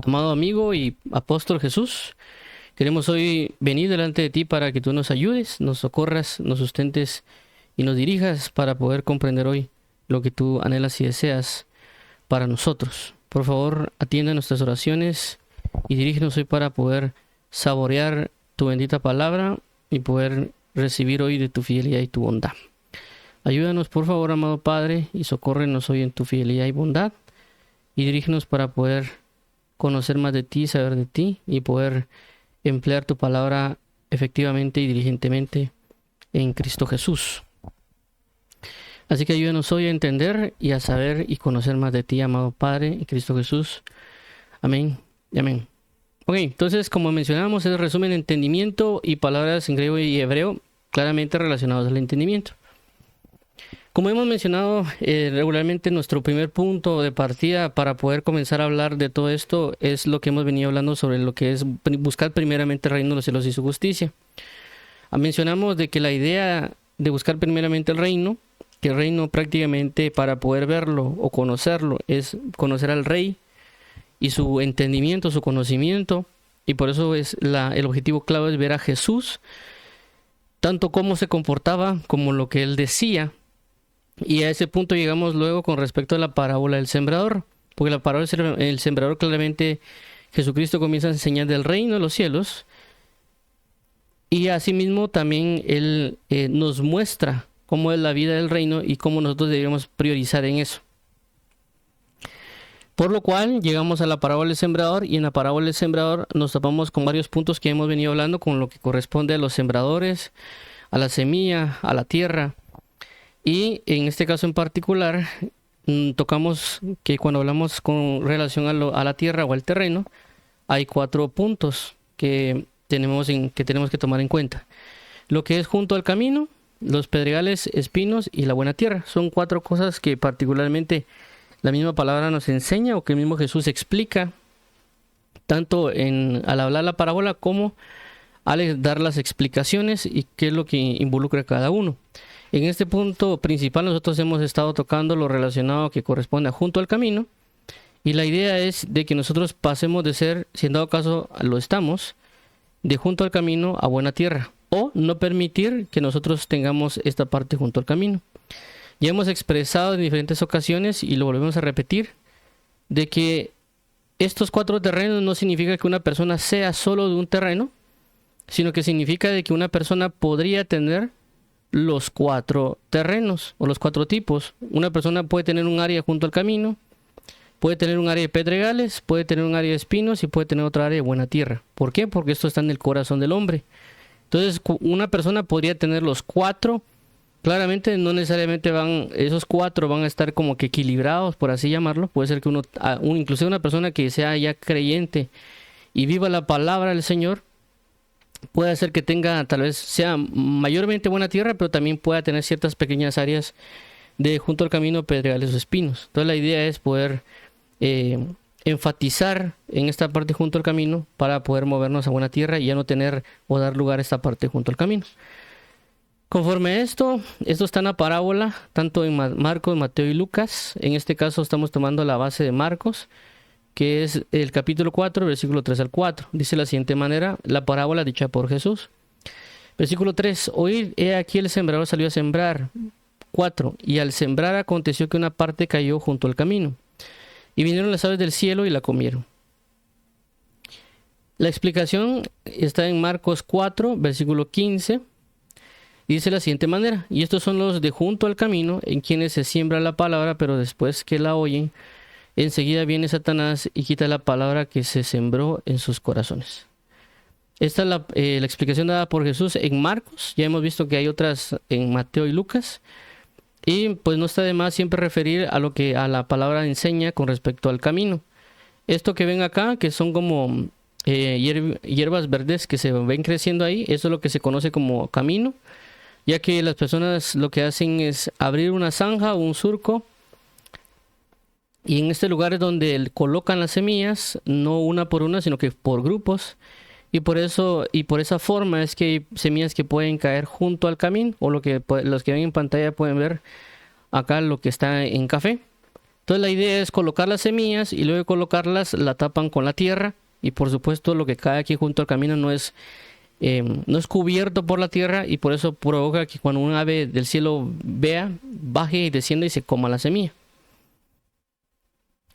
Amado amigo y apóstol Jesús, queremos hoy venir delante de ti para que tú nos ayudes, nos socorras, nos sustentes y nos dirijas para poder comprender hoy lo que tú anhelas y deseas para nosotros. Por favor, atienda nuestras oraciones y dirígenos hoy para poder saborear tu bendita palabra y poder recibir hoy de tu fidelidad y tu bondad. Ayúdanos, por favor, amado Padre, y socórrenos hoy en tu fidelidad y bondad, y dirígenos para poder conocer más de ti, saber de ti, y poder emplear tu palabra efectivamente y diligentemente en Cristo Jesús. Así que ayúdanos hoy a entender y a saber y conocer más de ti, amado Padre, en Cristo Jesús. Amén y amén. Ok, entonces, como mencionábamos, es el resumen de entendimiento y palabras en griego y hebreo claramente relacionados al entendimiento. Como hemos mencionado regularmente, nuestro primer punto de partida para poder comenzar a hablar de todo esto es lo que hemos venido hablando sobre lo que es buscar primeramente el reino de los cielos y su justicia. Mencionamos de que la idea de buscar primeramente el reino, que el reino prácticamente para poder verlo o conocerlo es conocer al rey y su entendimiento, su conocimiento, y por eso es el objetivo clave es ver a Jesús, tanto cómo se comportaba como lo que él decía. Y a ese punto llegamos luego con respecto a la parábola del sembrador, porque la parábola del sembrador claramente Jesucristo comienza a enseñar del reino de los cielos, y asimismo también él nos muestra cómo es la vida del reino y cómo nosotros deberíamos priorizar en eso. Por lo cual llegamos a la parábola del sembrador, y en la parábola del sembrador nos topamos con varios puntos que hemos venido hablando, con lo que corresponde a los sembradores, a la semilla, a la tierra. Y en este caso en particular, tocamos que cuando hablamos con relación a la tierra o al terreno, hay 4 puntos que tenemos que tomar en cuenta. Lo que es junto al camino, los pedregales, espinos y la buena tierra. Son 4 cosas que particularmente la misma palabra nos enseña o que el mismo Jesús explica, tanto al hablar la parábola como al dar las explicaciones y qué es lo que involucra cada uno. En este punto principal nosotros hemos estado tocando lo relacionado que corresponde a junto al camino, y la idea es de que nosotros pasemos de ser, si en dado caso lo estamos, de junto al camino a buena tierra, o no permitir que nosotros tengamos esta parte junto al camino. Ya hemos expresado en diferentes ocasiones, y lo volvemos a repetir, de que estos 4 terrenos no significa que una persona sea solo de un terreno, sino que significa de que una persona podría tener los 4 terrenos o los 4 tipos. Una persona puede tener un área junto al camino, puede tener un área de pedregales, puede tener un área de espinos y puede tener otra área de buena tierra. ¿Por qué? Porque esto está en el corazón del hombre. Entonces, una persona podría tener los 4. Claramente no necesariamente esos 4 van a estar como que equilibrados, por así llamarlo. Puede ser que inclusive una persona que sea ya creyente y viva la palabra del Señor, puede ser que tenga, tal vez sea mayormente buena tierra, pero también pueda tener ciertas pequeñas áreas de junto al camino, pedregales o espinos. Entonces la idea es poder enfatizar en esta parte junto al camino para poder movernos a buena tierra y ya no tener o dar lugar a esta parte junto al camino. Conforme a esto está en la parábola, tanto en Marcos, Mateo y Lucas. En este caso estamos tomando la base de Marcos, que es el capítulo 4, versículo 3 al 4. Dice de la siguiente manera, la parábola dicha por Jesús. Versículo 3, oíd, he aquí el sembrador salió a sembrar. 4, y al sembrar aconteció que una parte cayó junto al camino, y vinieron las aves del cielo y la comieron. La explicación está en Marcos 4, versículo 15. Dice de la siguiente manera, y estos son los de junto al camino, en quienes se siembra la palabra, pero después que la oyen, enseguida viene Satanás y quita la palabra que se sembró en sus corazones. Esta es la explicación dada por Jesús en Marcos. Ya hemos visto que hay otras en Mateo y Lucas. Y pues no está de más siempre referir a lo que a la palabra enseña con respecto al camino. Esto que ven acá, que son como hierbas verdes que se ven creciendo ahí, eso es lo que se conoce como camino, ya que las personas lo que hacen es abrir una zanja o un surco, y en este lugar es donde colocan las semillas, no una por una, sino que por grupos. Y por esa forma es que hay semillas que pueden caer junto al camino, o los que ven en pantalla pueden ver acá lo que está en café. Entonces la idea es colocar las semillas y luego de colocarlas la tapan con la tierra, y por supuesto lo que cae aquí junto al camino no es cubierto por la tierra, y por eso provoca que cuando un ave del cielo vea, baje y descienda y se coma la semilla.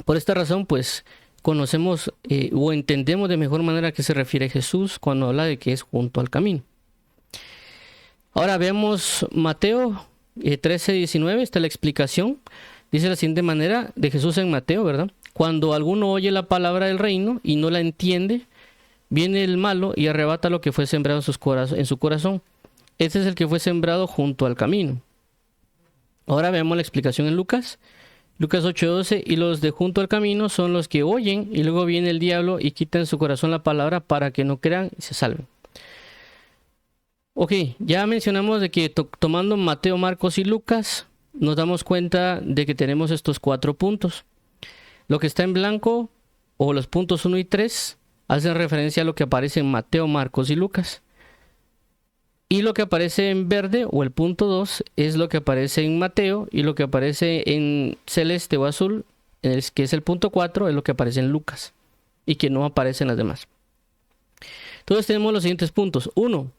Por esta razón, pues conocemos o entendemos de mejor manera a qué se refiere Jesús cuando habla de que es junto al camino. Ahora veamos Mateo 13:19, está la explicación. Dice de la siguiente manera de Jesús en Mateo, ¿verdad? Cuando alguno oye la palabra del reino y no la entiende, viene el malo y arrebata lo que fue sembrado en su corazón. Este es el que fue sembrado junto al camino. Ahora veamos la explicación en Lucas. Lucas 8:12, y los de junto al camino son los que oyen y luego viene el diablo y quita en su corazón la palabra para que no crean y se salven. Ok, ya mencionamos de que tomando Mateo, Marcos y Lucas, nos damos cuenta de que tenemos estos 4 puntos. Lo que está en blanco, o los puntos 1 y 3, hacen referencia a lo que aparece en Mateo, Marcos y Lucas. Y lo que aparece en verde, o el punto 2, es lo que aparece en Mateo, y lo que aparece en celeste o azul, que es el punto 4, es lo que aparece en Lucas, y que no aparece en las demás. Entonces tenemos los siguientes puntos. 1,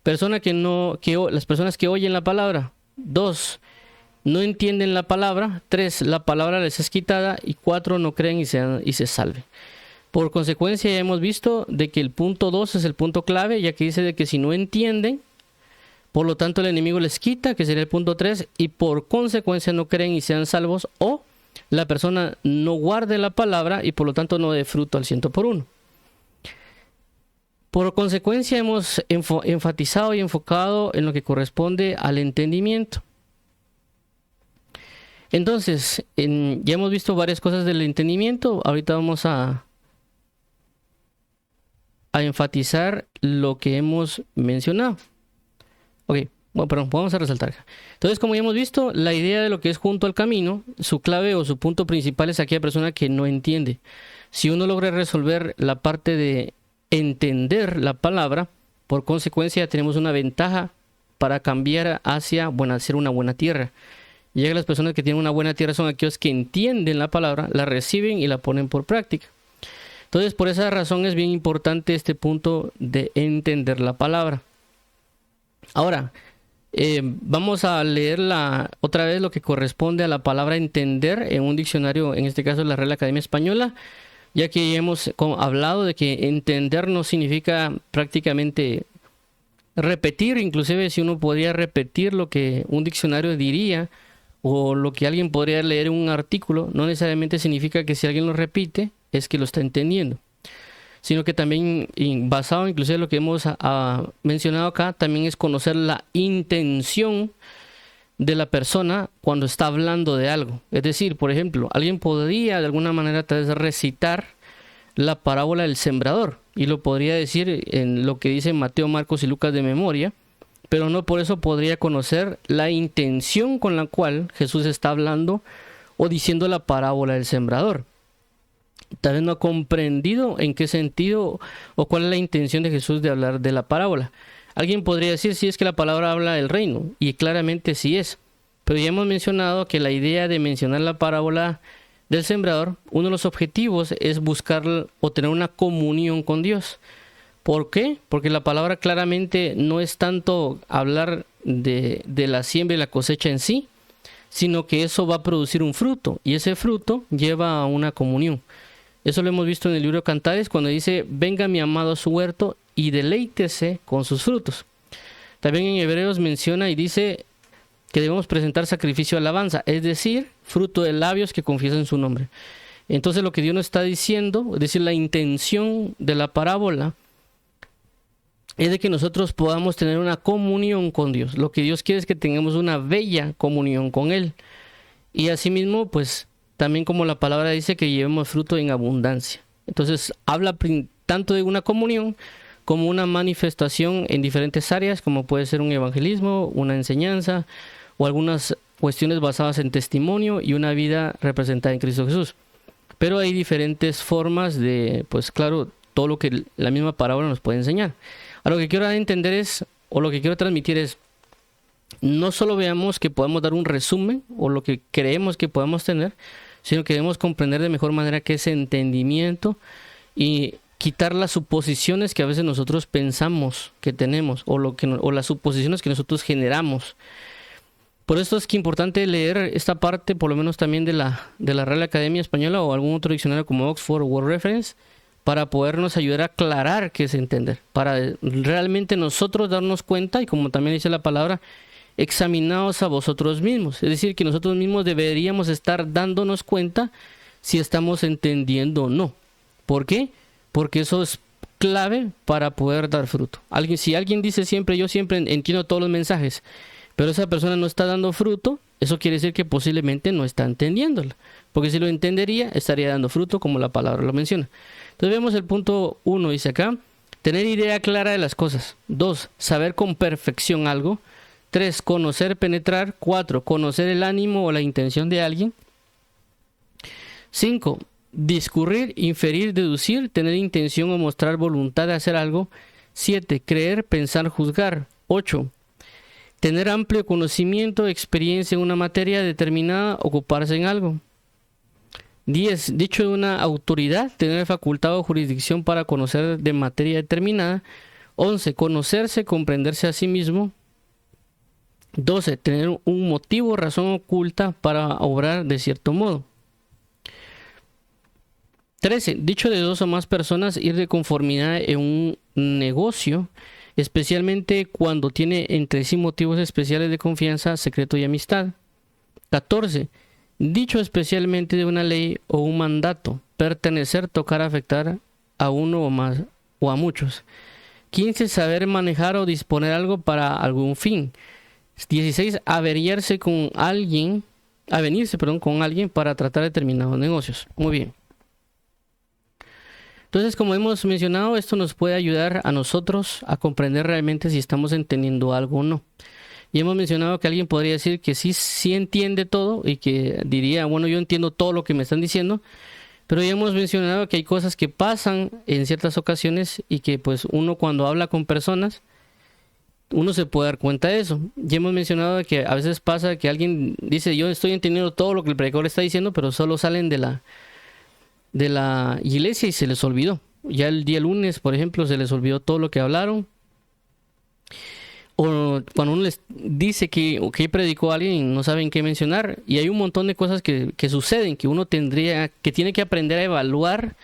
las personas que oyen la palabra. 2, no entienden la palabra. 3, la palabra les es quitada. Y 4, no creen y se salven. Por consecuencia, ya hemos visto de que el punto 2 es el punto clave, ya que dice de que si no entienden, por lo tanto el enemigo les quita, que sería el punto 3, y por consecuencia no creen y sean salvos, o la persona no guarde la palabra y por lo tanto no dé fruto al 100%. Por consecuencia hemos enfatizado y enfocado en lo que corresponde al entendimiento. Entonces, ya hemos visto varias cosas del entendimiento. Ahorita vamos a enfatizar lo que hemos mencionado. Ok, bueno, perdón, vamos a resaltar. Entonces, como ya hemos visto, la idea de lo que es junto al camino, su clave o su punto principal es aquella persona que no entiende. Si uno logra resolver la parte de entender la palabra, por consecuencia tenemos una ventaja para cambiar hacia, hacer una buena tierra. Ya que las personas que tienen una buena tierra son aquellos que entienden la palabra, la reciben y la ponen por práctica. Entonces, por esa razón es bien importante este punto de entender la palabra. Ahora, vamos a leer otra vez lo que corresponde a la palabra entender en un diccionario, en este caso la Real Academia Española, ya que ya hemos hablado de que entender no significa prácticamente repetir. Inclusive si uno podría repetir lo que un diccionario diría o lo que alguien podría leer en un artículo, no necesariamente significa que si alguien lo repite es que lo está entendiendo, sino que también, basado inclusive en lo que hemos mencionado acá, también es conocer la intención de la persona cuando está hablando de algo. Es decir, por ejemplo, alguien podría de alguna manera tal vez recitar la parábola del sembrador y lo podría decir en lo que dicen Mateo, Marcos y Lucas de memoria, pero no por eso podría conocer la intención con la cual Jesús está hablando o diciendo la parábola del sembrador. Tal vez no ha comprendido en qué sentido o cuál es la intención de Jesús de hablar de la parábola. Alguien podría decir si es que la palabra habla del reino, y claramente sí es. Pero ya hemos mencionado que la idea de mencionar la parábola del sembrador, uno de los objetivos es buscar o tener una comunión con Dios. ¿Por qué? Porque la palabra claramente no es tanto hablar de la siembra y la cosecha en sí, sino que eso va a producir un fruto, y ese fruto lleva a una comunión. Eso lo hemos visto en el libro de Cantares cuando dice: venga mi amado a su huerto y deleítese con sus frutos. También en Hebreos menciona y dice que debemos presentar sacrificio de alabanza, es decir, fruto de labios que confiesan su nombre. Entonces lo que Dios nos está diciendo, es decir, la intención de la parábola, es de que nosotros podamos tener una comunión con Dios. Lo que Dios quiere es que tengamos una bella comunión con Él. Y asimismo, pues, también como la palabra dice, que llevemos fruto en abundancia. Entonces, habla tanto de una comunión como una manifestación en diferentes áreas, como puede ser un evangelismo, una enseñanza, o algunas cuestiones basadas en testimonio y una vida representada en Cristo Jesús. Pero hay diferentes formas de, pues claro, todo lo que la misma parábola nos puede enseñar. Ahora, lo que quiero entender es, o lo que quiero transmitir es, no solo veamos que podemos dar un resumen o lo que creemos que podemos tener, sino que debemos comprender de mejor manera que ese entendimiento y quitar las suposiciones que a veces nosotros pensamos que tenemos o las suposiciones que nosotros generamos. Por esto es que es importante leer esta parte, por lo menos también de la Real Academia Española o algún otro diccionario como Oxford o Word Reference, para podernos ayudar a aclarar qué es entender, para realmente nosotros darnos cuenta, y como también dice la palabra, examinaos a vosotros mismos. Es decir, que nosotros mismos deberíamos estar dándonos cuenta si estamos entendiendo o no. ¿Por qué? Porque eso es clave para poder dar fruto. Si alguien dice siempre, yo siempre entiendo todos los mensajes, pero esa persona no está dando fruto, eso quiere decir que posiblemente no está entendiéndola. Porque si lo entendería, estaría dando fruto, como la palabra lo menciona. Entonces vemos el punto 1, dice acá, tener idea clara de las cosas. 2, saber con perfección algo. 3, conocer, penetrar. 4, conocer el ánimo o la intención de alguien. 5, discurrir, inferir, deducir, tener intención o mostrar voluntad de hacer algo. 7, creer, pensar, juzgar. 8, tener amplio conocimiento, experiencia en una materia determinada, ocuparse en algo. 10, dicho de una autoridad, tener facultad o jurisdicción para conocer de materia determinada. 11, conocerse, comprenderse a sí mismo. 12, tener un motivo, razón oculta para obrar de cierto modo. 13, dicho de 2 o más personas, ir de conformidad en un negocio, especialmente cuando tiene entre sí motivos especiales de confianza, secreto y amistad. 14, dicho especialmente de una ley o un mandato, pertenecer, tocar, afectar a uno o más o a muchos. 15, saber manejar o disponer algo para algún fin. 16, avenirse con alguien para tratar determinados negocios. Muy bien. Entonces, como hemos mencionado, esto nos puede ayudar a nosotros a comprender realmente si estamos entendiendo algo o no. Y hemos mencionado que alguien podría decir que sí entiende todo y que diría, bueno, yo entiendo todo lo que me están diciendo, pero ya hemos mencionado que hay cosas que pasan en ciertas ocasiones y que pues uno cuando habla con personas, uno se puede dar cuenta de eso. Ya hemos mencionado que a veces pasa que alguien dice, yo estoy entendiendo todo lo que el predicador está diciendo, pero solo salen de la iglesia y se les olvidó. Ya el día lunes, por ejemplo, se les olvidó todo lo que hablaron. O cuando uno les dice que predicó a alguien, no saben qué mencionar. Y hay un montón de cosas que suceden, que uno tiene que aprender a evaluar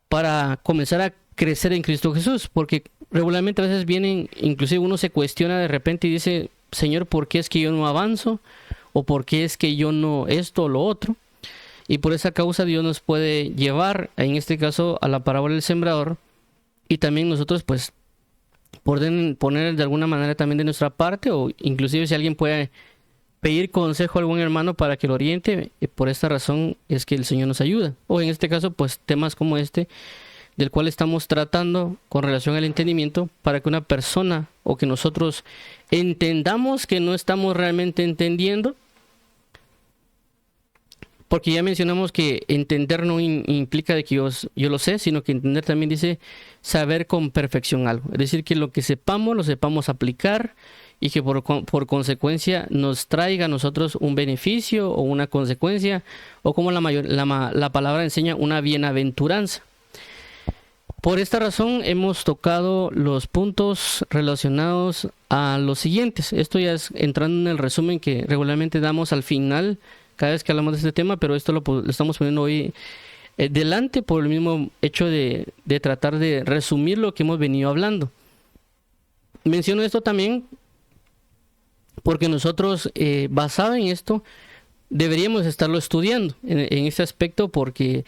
para comenzar a crecer en Cristo Jesús. Porque regularmente a veces vienen, inclusive uno se cuestiona de repente y dice, Señor, ¿por qué es que yo no avanzo? ¿O por qué es que yo no esto o lo otro? Y por esa causa Dios nos puede llevar, en este caso, a la parábola del sembrador. Y también nosotros, pues, poner de alguna manera también de nuestra parte, o inclusive si alguien puede pedir consejo a algún hermano para que lo oriente, por esta razón es que el Señor nos ayuda. O en este caso, pues, temas como este, del cual estamos tratando con relación al entendimiento, para que una persona, o que nosotros entendamos que no estamos realmente entendiendo. Porque ya mencionamos que entender no implica de que yo lo sé, sino que entender también dice saber con perfección algo. Es decir, que lo que sepamos, lo sepamos aplicar y que por consecuencia nos traiga a nosotros un beneficio o una consecuencia, o como la palabra enseña, una bienaventuranza. Por esta razón hemos tocado los puntos relacionados a los siguientes. Esto ya es entrando en el resumen que regularmente damos al final cada vez que hablamos de este tema, pero esto lo estamos poniendo hoy delante por el mismo hecho de tratar de resumir lo que hemos venido hablando. Menciono esto también porque nosotros, basado en esto, deberíamos estarlo estudiando en este aspecto, porque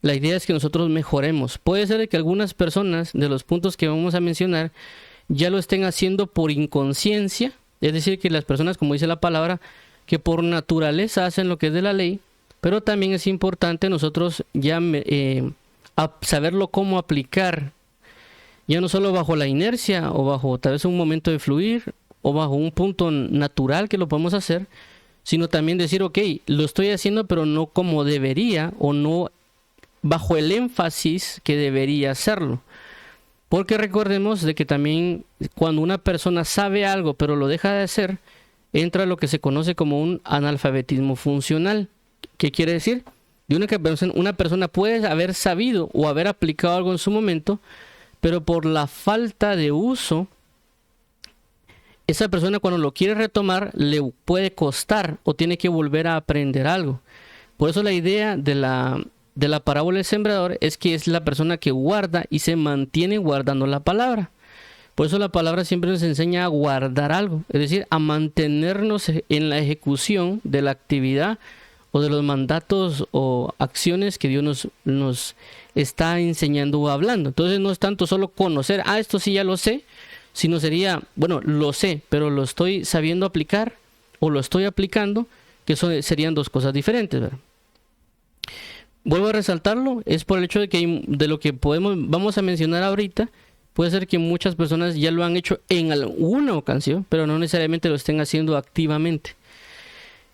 la idea es que nosotros mejoremos. Puede ser que algunas personas de los puntos que vamos a mencionar ya lo estén haciendo por inconsciencia, es decir, que las personas, como dice la palabra, que por naturaleza hacen lo que es de la ley, pero también es importante nosotros ya saberlo cómo aplicar, ya no solo bajo la inercia o bajo tal vez un momento de fluir o bajo un punto natural que lo podemos hacer, sino también decir, ok, lo estoy haciendo pero no como debería, o no bajo el énfasis que debería hacerlo. Porque recordemos de que también cuando una persona sabe algo pero lo deja de hacer, entra lo que se conoce como un analfabetismo funcional. ¿Qué quiere decir? De una persona puede haber sabido o haber aplicado algo en su momento, pero por la falta de uso, esa persona cuando lo quiere retomar le puede costar o tiene que volver a aprender algo. Por eso la idea de la parábola del sembrador es que es la persona que guarda y se mantiene guardando la palabra. Por eso la palabra siempre nos enseña a guardar algo, es decir, a mantenernos en la ejecución de la actividad o de los mandatos o acciones que Dios nos está enseñando o hablando. Entonces no es tanto solo conocer, esto sí ya lo sé, sino sería, bueno, lo sé, pero lo estoy sabiendo aplicar o lo estoy aplicando, que serían dos cosas diferentes, ¿verdad? Vuelvo a resaltarlo, es por el hecho de que de lo que vamos a mencionar ahorita, puede ser que muchas personas ya lo han hecho en alguna ocasión, pero no necesariamente lo estén haciendo activamente.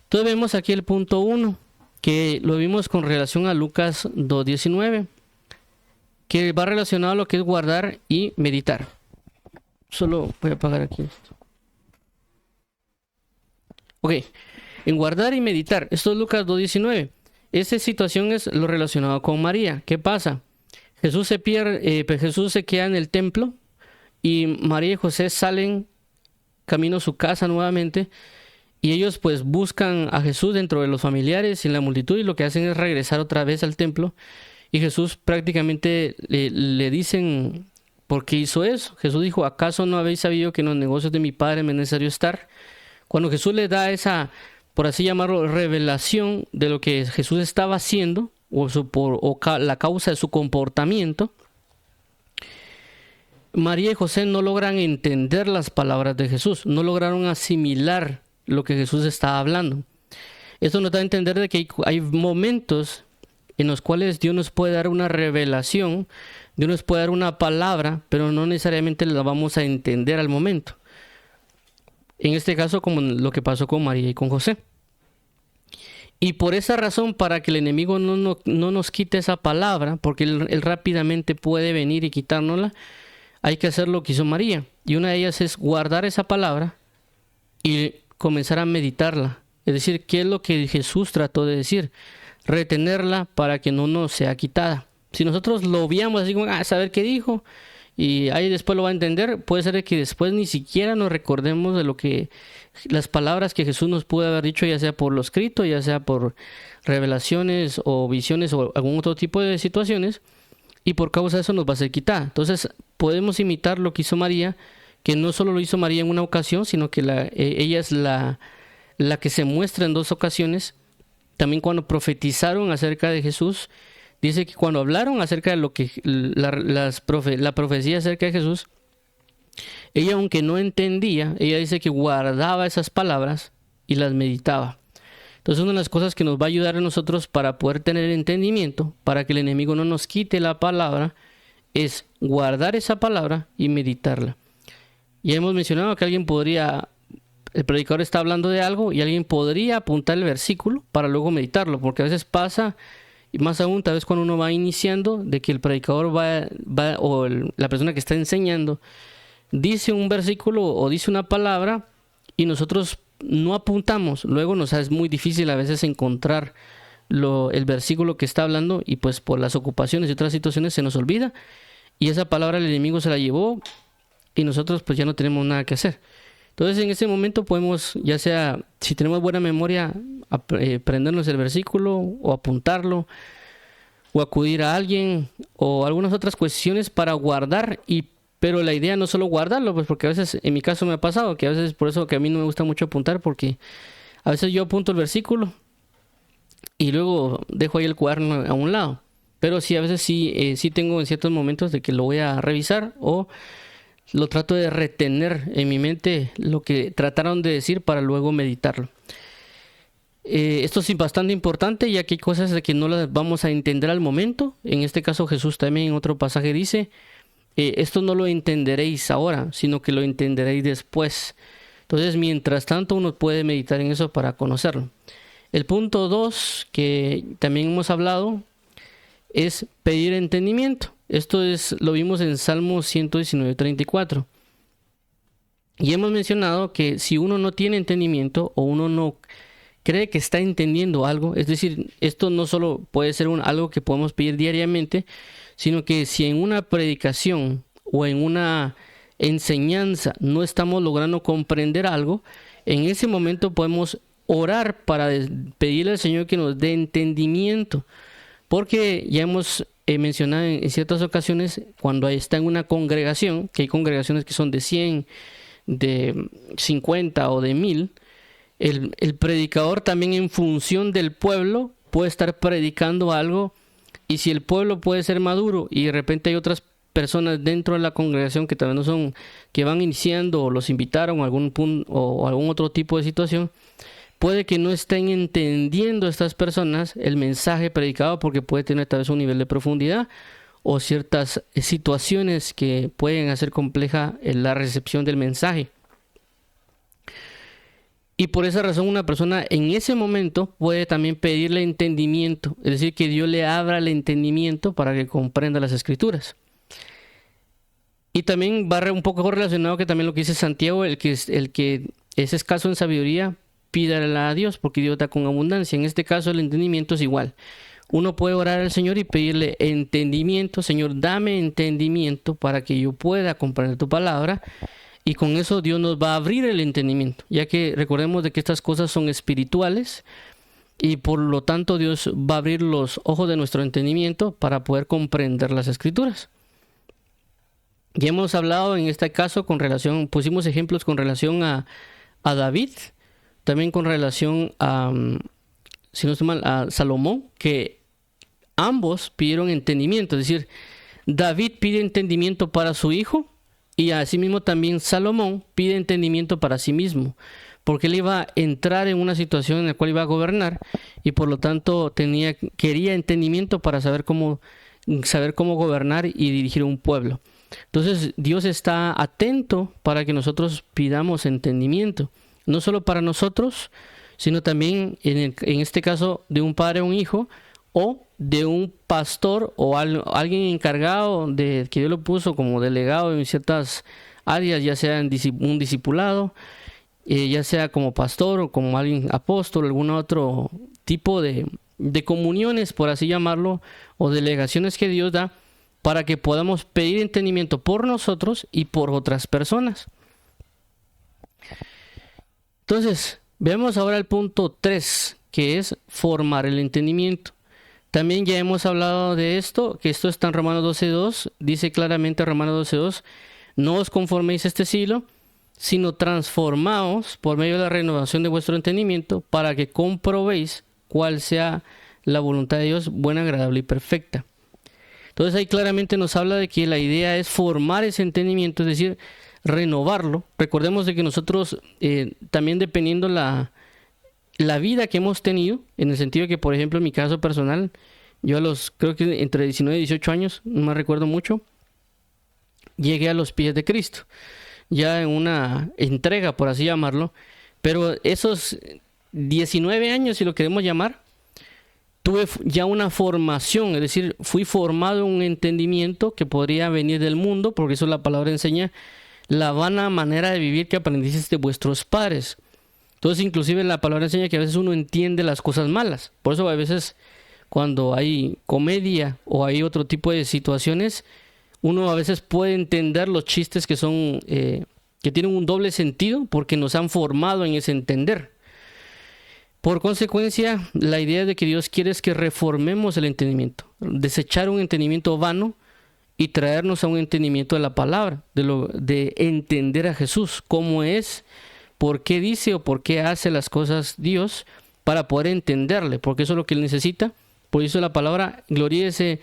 Entonces vemos aquí el punto 1, que lo vimos con relación a Lucas 2:19, que va relacionado a lo que es guardar y meditar. Solo voy a apagar aquí esto. Ok, en guardar y meditar, esto es Lucas 2:19. Esta situación es lo relacionado con María. ¿Qué pasa? Jesús se queda en el templo y María y José salen camino a su casa nuevamente. Y ellos pues buscan a Jesús dentro de los familiares y en la multitud, y lo que hacen es regresar otra vez al templo. Y Jesús prácticamente le dicen, ¿por qué hizo eso? Jesús dijo, ¿acaso no habéis sabido que en los negocios de mi Padre me es necesario estar? Cuando Jesús le da esa, por así llamarlo, revelación de lo que Jesús estaba haciendo, o la causa de su comportamiento, María y José no logran entender las palabras de Jesús, no lograron asimilar lo que Jesús estaba hablando. Esto nos da a entender de que hay momentos en los cuales Dios nos puede dar una revelación, Dios nos puede dar una palabra, pero no necesariamente la vamos a entender al momento. En este caso, como lo que pasó con María y con José. Y por esa razón, para que el enemigo no nos quite esa palabra, porque él rápidamente puede venir y quitárnosla, hay que hacer lo que hizo María. Y una de ellas es guardar esa palabra y comenzar a meditarla, es decir, qué es lo que Jesús trató de decir, retenerla para que no nos sea quitada. Si nosotros lo veamos así como saber qué dijo y ahí después lo va a entender, puede ser que después ni siquiera nos recordemos de las palabras que Jesús nos pudo haber dicho, ya sea por lo escrito, ya sea por revelaciones o visiones o algún otro tipo de situaciones, y por causa de eso nos va a ser quitada. Entonces podemos imitar lo que hizo María, que no solo lo hizo María en una ocasión, sino que ella es la que se muestra en dos ocasiones. También cuando profetizaron acerca de Jesús, dice que cuando hablaron acerca de lo que la profecía acerca de Jesús, ella, aunque no entendía, ella dice que guardaba esas palabras y las meditaba. Entonces una de las cosas que nos va a ayudar a nosotros para poder tener entendimiento, para que el enemigo no nos quite la palabra, es guardar esa palabra y meditarla. Ya hemos mencionado que el predicador está hablando de algo y alguien podría apuntar el versículo para luego meditarlo, porque a veces pasa, y más aún tal vez cuando uno va iniciando, de que el predicador la persona que está enseñando dice un versículo o dice una palabra y nosotros no apuntamos. Luego nos es muy difícil a veces encontrar el versículo que está hablando, y pues por las ocupaciones y otras situaciones se nos olvida, y esa palabra el enemigo se la llevó y nosotros pues ya no tenemos nada que hacer. Entonces en ese momento podemos, ya sea si tenemos buena memoria, aprendernos el versículo o apuntarlo o acudir a alguien o algunas otras cuestiones para guardar. Pero la idea no es solo guardarlo, pues porque a veces, en mi caso me ha pasado, que a veces por eso que a mí no me gusta mucho apuntar, porque a veces yo apunto el versículo y luego dejo ahí el cuaderno a un lado. Pero sí, a veces sí tengo en ciertos momentos de que lo voy a revisar o lo trato de retener en mi mente lo que trataron de decir para luego meditarlo. Esto es bastante importante, ya que hay cosas de que no las vamos a entender al momento. En este caso Jesús también en otro pasaje dice, esto no lo entenderéis ahora, sino que lo entenderéis después. Entonces, mientras tanto, uno puede meditar en eso para conocerlo. El punto 2, que también hemos hablado, es pedir entendimiento. Esto lo vimos en Salmo 119:34. Y hemos mencionado que si uno no tiene entendimiento o uno no cree que está entendiendo algo, es decir, esto no solo puede ser algo que podemos pedir diariamente, sino que si en una predicación o en una enseñanza no estamos logrando comprender algo, en ese momento podemos orar para pedirle al Señor que nos dé entendimiento, porque ya hemos mencionado en ciertas ocasiones, cuando está en una congregación, que hay congregaciones que son de 100, de 50 o de 1000, el predicador también, en función del pueblo, puede estar predicando algo, y si el pueblo puede ser maduro y de repente hay otras personas dentro de la congregación que también no son, que van iniciando o los invitaron a algún punto o algún otro tipo de situación, puede que no estén entendiendo estas personas el mensaje predicado, porque puede tener tal vez un nivel de profundidad o ciertas situaciones que pueden hacer compleja la recepción del mensaje. Y por esa razón una persona en ese momento puede también pedirle entendimiento, es decir, que Dios le abra el entendimiento para que comprenda las Escrituras. Y también va un poco relacionado que también lo que dice Santiago, el que es escaso en sabiduría, pídala a Dios, porque Dios da con abundancia. En este caso el entendimiento es igual. Uno puede orar al Señor y pedirle entendimiento. Señor, dame entendimiento para que yo pueda comprender tu palabra. Y con eso Dios nos va a abrir el entendimiento, ya que recordemos de que estas cosas son espirituales y por lo tanto Dios va a abrir los ojos de nuestro entendimiento para poder comprender las Escrituras. Ya hemos hablado en este caso pusimos ejemplos con relación a David, también con relación a, si no estoy mal, a Salomón, que ambos pidieron entendimiento, es decir, David pide entendimiento para su hijo, y asimismo también Salomón pide entendimiento para sí mismo, porque él iba a entrar en una situación en la cual iba a gobernar y por lo tanto quería entendimiento para saber cómo gobernar y dirigir un pueblo. Entonces Dios está atento para que nosotros pidamos entendimiento, no solo para nosotros, sino también en este caso de un padre a un hijo, o de un pastor o alguien encargado de que Dios lo puso como delegado en ciertas áreas, ya sea un discipulado, ya sea como pastor o como alguien apóstol, algún otro tipo de comuniones, por así llamarlo, o delegaciones que Dios da para que podamos pedir entendimiento por nosotros y por otras personas. Entonces, veamos ahora el punto 3, que es formar el entendimiento. También ya hemos hablado de esto, que esto está en Romanos 12:2, dice claramente Romanos 12:2, no os conforméis a este siglo, sino transformaos por medio de la renovación de vuestro entendimiento, para que comprobéis cuál sea la voluntad de Dios, buena, agradable y perfecta. Entonces ahí claramente nos habla de que la idea es formar ese entendimiento, es decir, renovarlo. Recordemos de que nosotros también, dependiendo la vida que hemos tenido, en el sentido de que, por ejemplo, en mi caso personal, yo creo que entre 19 y 18 años, no me recuerdo mucho, llegué a los pies de Cristo, ya en una entrega, por así llamarlo, pero esos 19 años, si lo queremos llamar, tuve ya una formación, es decir, fui formado en un entendimiento que podría venir del mundo, porque eso la palabra enseña, la vana manera de vivir que aprendisteis de vuestros padres. Entonces, inclusive la palabra enseña que a veces uno entiende las cosas malas. Por eso a veces cuando hay comedia o hay otro tipo de situaciones, uno a veces puede entender los chistes que son que tienen un doble sentido porque nos han formado en ese entender. Por consecuencia, la idea de que Dios quiere es que reformemos el entendimiento, desechar un entendimiento vano y traernos a un entendimiento de la palabra, de entender a Jesús, cómo es, por qué dice o por qué hace las cosas Dios, para poder entenderle, porque eso es lo que Él necesita. Por eso la palabra, gloríese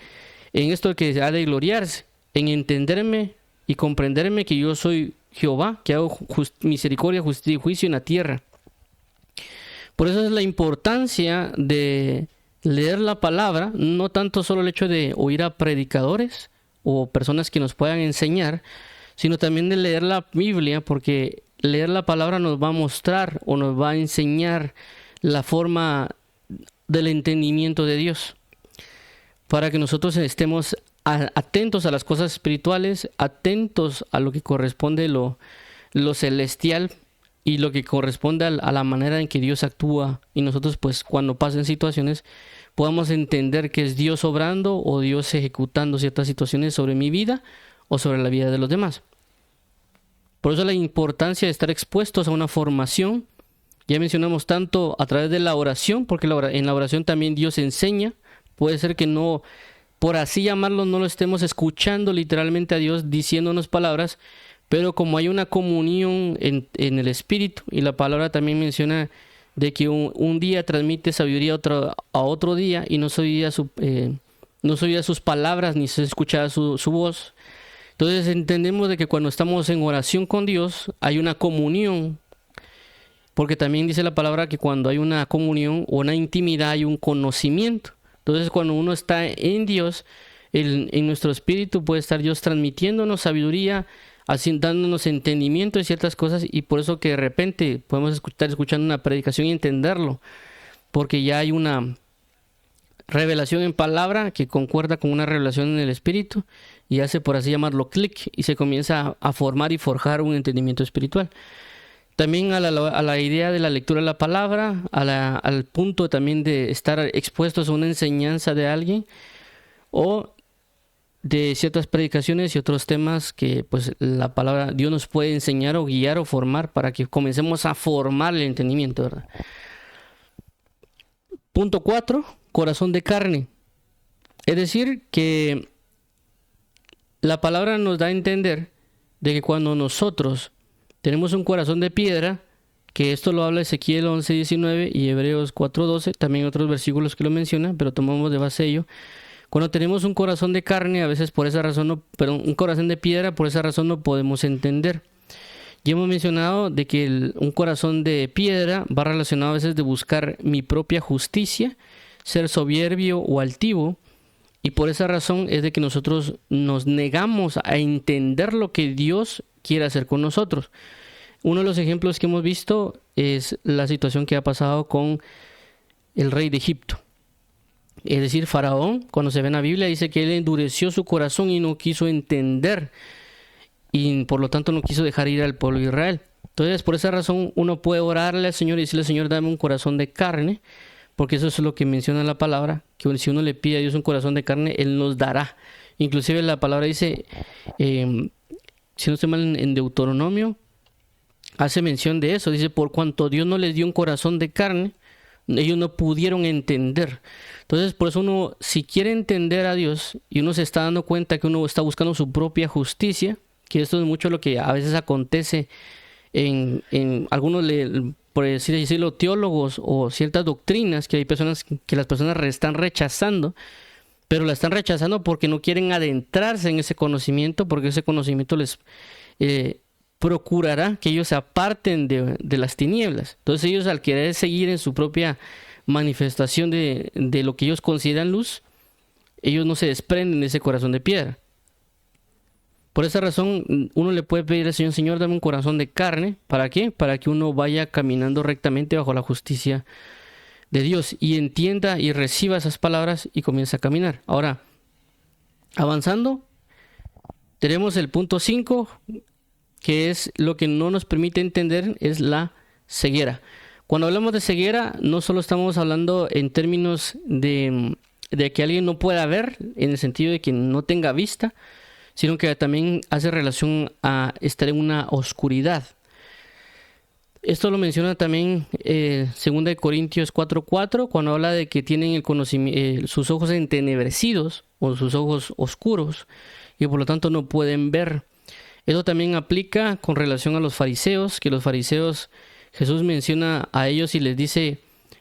en esto que ha de gloriarse, en entenderme y comprenderme que yo soy Jehová, que hago misericordia, justicia y juicio en la tierra. Por eso es la importancia de leer la palabra, no tanto solo el hecho de oír a predicadores o personas que nos puedan enseñar, sino también de leer la Biblia, porque leer la palabra nos va a mostrar o nos va a enseñar la forma del entendimiento de Dios, para que nosotros estemos atentos a las cosas espirituales, atentos a lo que corresponde lo celestial, y lo que corresponde a la manera en que Dios actúa, y nosotros pues cuando pasen situaciones podamos entender que es Dios obrando o Dios ejecutando ciertas situaciones sobre mi vida o sobre la vida de los demás. Por eso la importancia de estar expuestos a una formación. Ya mencionamos tanto a través de la oración, porque en la oración también Dios enseña. Puede ser que no, por así llamarlo, no lo estemos escuchando literalmente a Dios diciéndonos palabras, pero como hay una comunión en el Espíritu, y la palabra también menciona de que un día transmite sabiduría a otro día, y no se oía sus palabras ni se escuchaba su voz. Entonces entendemos de que cuando estamos en oración con Dios hay una comunión, porque también dice la palabra que cuando hay una comunión o una intimidad hay un conocimiento. Entonces cuando uno está en Dios, en nuestro espíritu puede estar Dios transmitiéndonos sabiduría, así dándonos entendimiento de ciertas cosas, y por eso que de repente podemos estar escuchando una predicación y entenderlo, porque ya hay una revelación en palabra que concuerda con una revelación en el espíritu y hace, por así llamarlo, clic, y se comienza a formar y forjar un entendimiento espiritual. También a la idea de la lectura de la palabra, al punto también de estar expuestos a una enseñanza de alguien o de ciertas predicaciones y otros temas que pues la palabra Dios nos puede enseñar o guiar o formar para que comencemos a formar el entendimiento, ¿verdad? Punto 4, corazón de carne. Es decir, que la palabra nos da a entender de que cuando nosotros tenemos un corazón de piedra, que esto lo habla Ezequiel 11:19 y Hebreos 4:12, también otros versículos que lo mencionan, pero tomamos de base ello. Cuando tenemos un corazón de carne, a veces por esa razón, un corazón de piedra, por esa razón no podemos entender. Ya hemos mencionado de que un corazón de piedra va relacionado a veces de buscar mi propia justicia, ser soberbio o altivo, y por esa razón es de que nosotros nos negamos a entender lo que Dios quiere hacer con nosotros. Uno de los ejemplos que hemos visto es la situación que ha pasado con el rey de Egipto. Es decir, Faraón, cuando se ve en la Biblia, dice que él endureció su corazón y no quiso entender, y por lo tanto no quiso dejar ir al pueblo de Israel. Entonces, por esa razón, uno puede orarle al Señor y decirle: Señor, dame un corazón de carne, porque eso es lo que menciona la palabra, que si uno le pide a Dios un corazón de carne, Él nos dará. Inclusive la palabra dice, si no estoy mal, en Deuteronomio, hace mención de eso. Dice: por cuanto Dios no les dio un corazón de carne, ellos no pudieron entender. Entonces, por eso uno, si quiere entender a Dios y uno se está dando cuenta que uno está buscando su propia justicia, que esto es mucho lo que a veces acontece en algunos, por decirlo, teólogos o ciertas doctrinas que hay personas que las personas están rechazando, pero la están rechazando porque no quieren adentrarse en ese conocimiento, porque ese conocimiento les procurará que ellos se aparten de las tinieblas. Entonces ellos, al querer seguir en su propia manifestación de lo que ellos consideran luz, ellos no se desprenden de ese corazón de piedra. Por esa razón uno le puede pedir al Señor: Señor, dame un corazón de carne. ¿Para qué? Para que uno vaya caminando rectamente bajo la justicia de Dios y entienda y reciba esas palabras y comience a caminar. Ahora, avanzando, tenemos el punto 5, que es lo que no nos permite entender, es la ceguera. Cuando hablamos de ceguera, no solo estamos hablando en términos de que alguien no pueda ver, en el sentido de que no tenga vista, sino que también hace relación a estar en una oscuridad. Esto lo menciona también 2 Corintios 4:4, cuando habla de que tienen el conocimiento, sus ojos entenebrecidos o sus ojos oscuros, y por lo tanto no pueden ver. Eso también aplica con relación a los fariseos, que los fariseos, Jesús menciona a ellos y les dice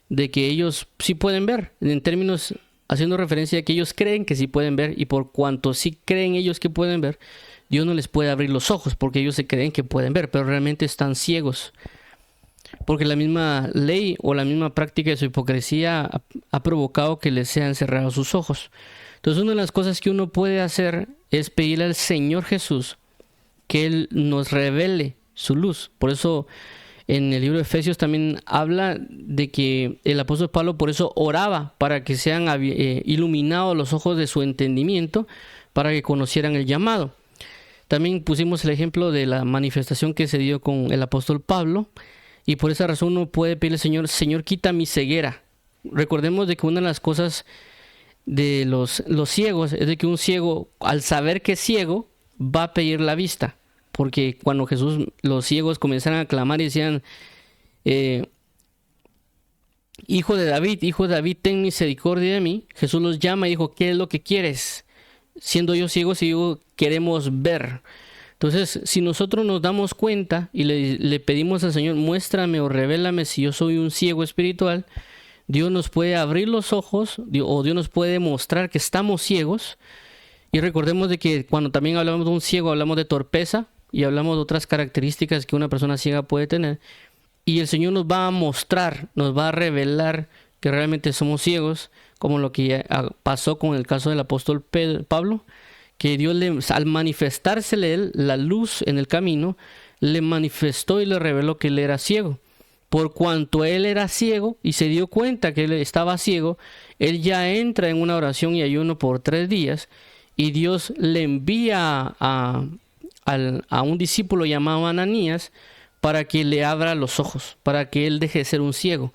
de que ellos sí pueden ver, en términos haciendo referencia a que ellos creen que sí pueden ver, y por cuanto sí creen ellos que pueden ver, Dios no les puede abrir los ojos porque ellos se creen que pueden ver, pero realmente están ciegos. Porque la misma ley o la misma práctica de su hipocresía ha provocado que les sean cerrados sus ojos. Entonces, una de las cosas que uno puede hacer es pedirle al Señor Jesús que Él nos revele su luz. Por eso en el libro de Efesios también habla de que el apóstol Pablo por eso oraba para que sean iluminados los ojos de su entendimiento, para que conocieran el llamado. también pusimos el ejemplo de la manifestación que se dio con el apóstol Pablo, y por esa razón uno puede pedirle al Señor, Señor, quita mi ceguera. Recordemos de que una de las cosas de los ciegos es de que un ciego, al saber que es ciego, va a pedir la vista. Porque cuando Jesús, los ciegos comenzaron a clamar y decían, Hijo de David, ten misericordia de mí. Jesús los llama y dijo, ¿qué es lo que quieres? Siendo yo ciegos y digo, queremos ver. Entonces, si nosotros nos damos cuenta y le pedimos al Señor, muéstrame o revélame si yo soy un ciego espiritual, Dios nos puede abrir los ojos o Dios nos puede mostrar que estamos ciegos. Y recordemos de que cuando también hablamos de un ciego, hablamos de torpeza y hablamos de otras características que una persona ciega puede tener. Y el Señor nos va a mostrar, nos va a revelar que realmente somos ciegos, como lo que ya pasó con el caso del apóstol Pablo, que Dios al manifestársele él la luz en el camino, le manifestó y le reveló que él era ciego. Por cuanto él era ciego y se dio cuenta que él estaba ciego, él ya entra en una oración y ayuno por 3 días, y Dios le envía a un discípulo llamado Ananías para que le abra los ojos, para que él deje de ser un ciego.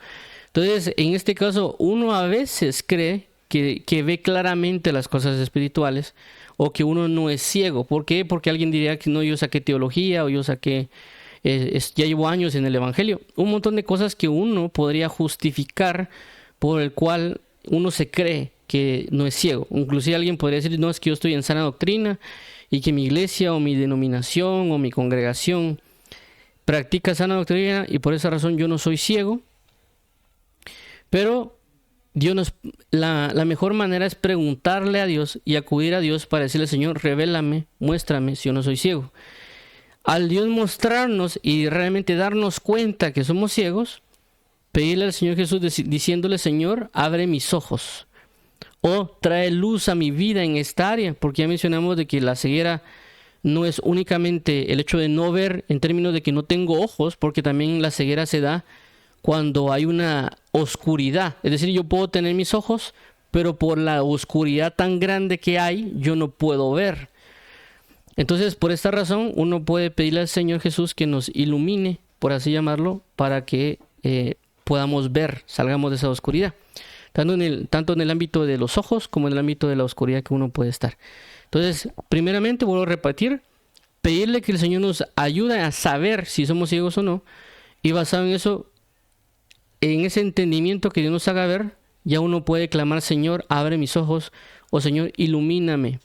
Entonces, en este caso, uno a veces cree que ve claramente las cosas espirituales, o que uno no es ciego. ¿Por qué? Porque alguien diría que no, yo saqué teología, o yo saqué, ya llevo años en el evangelio. Un montón de cosas que uno podría justificar por el cual uno se cree que no es ciego. Inclusive alguien podría decir, no, es que yo estoy en sana doctrina y que mi iglesia o mi denominación o mi congregación practica sana doctrina y por esa razón yo no soy ciego. Pero la mejor manera es preguntarle a Dios y acudir a Dios para decirle, Señor, revélame, muéstrame si yo no soy ciego. Al Dios mostrarnos y realmente darnos cuenta que somos ciegos, pedirle al Señor Jesús diciéndole, Señor, abre mis ojos. O trae luz a mi vida en esta área, porque ya mencionamos de que la ceguera no es únicamente el hecho de no ver en términos de que no tengo ojos, porque también la ceguera se da cuando hay una oscuridad. Es decir, yo puedo tener mis ojos, pero por la oscuridad tan grande que hay, yo no puedo ver. Entonces, por esta razón, uno puede pedirle al Señor Jesús que nos ilumine, por así llamarlo, para que podamos ver, salgamos de esa oscuridad. Tanto en el ámbito de los ojos como en el ámbito de la oscuridad que uno puede estar. Entonces, primeramente, vuelvo a repetir, pedirle que el Señor nos ayude a saber si somos ciegos o no, y basado en eso, en ese entendimiento que Dios nos haga ver, ya uno puede clamar, Señor, abre mis ojos, o Señor, ilumíname,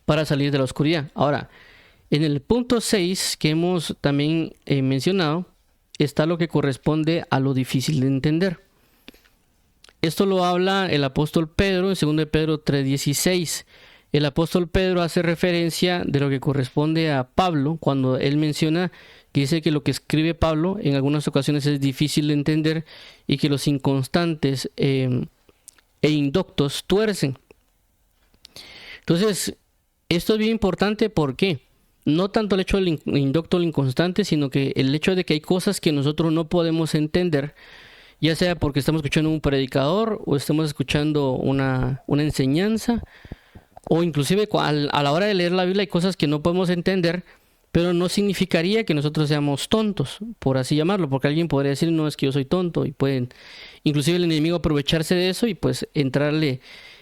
para salir de la oscuridad. Ahora, en el punto 6 que hemos también mencionado, está lo que corresponde a lo difícil de entender. Esto lo habla el apóstol Pedro en 2 Pedro 3:16. El apóstol Pedro hace referencia de lo que corresponde a Pablo cuando él menciona que dice que lo que escribe Pablo en algunas ocasiones es difícil de entender y que los inconstantes e indoctos tuercen. Entonces, esto es bien importante porque no tanto el hecho del indocto o el inconstante, sino que el hecho de que hay cosas que nosotros no podemos entender, ya sea porque estamos escuchando un predicador o estamos escuchando una enseñanza, o inclusive a la hora de leer la Biblia hay cosas que no podemos entender, pero no significaría que nosotros seamos tontos, por así llamarlo, porque alguien podría decir, no, es que yo soy tonto, y pueden, inclusive el enemigo aprovecharse de eso y pues entrarle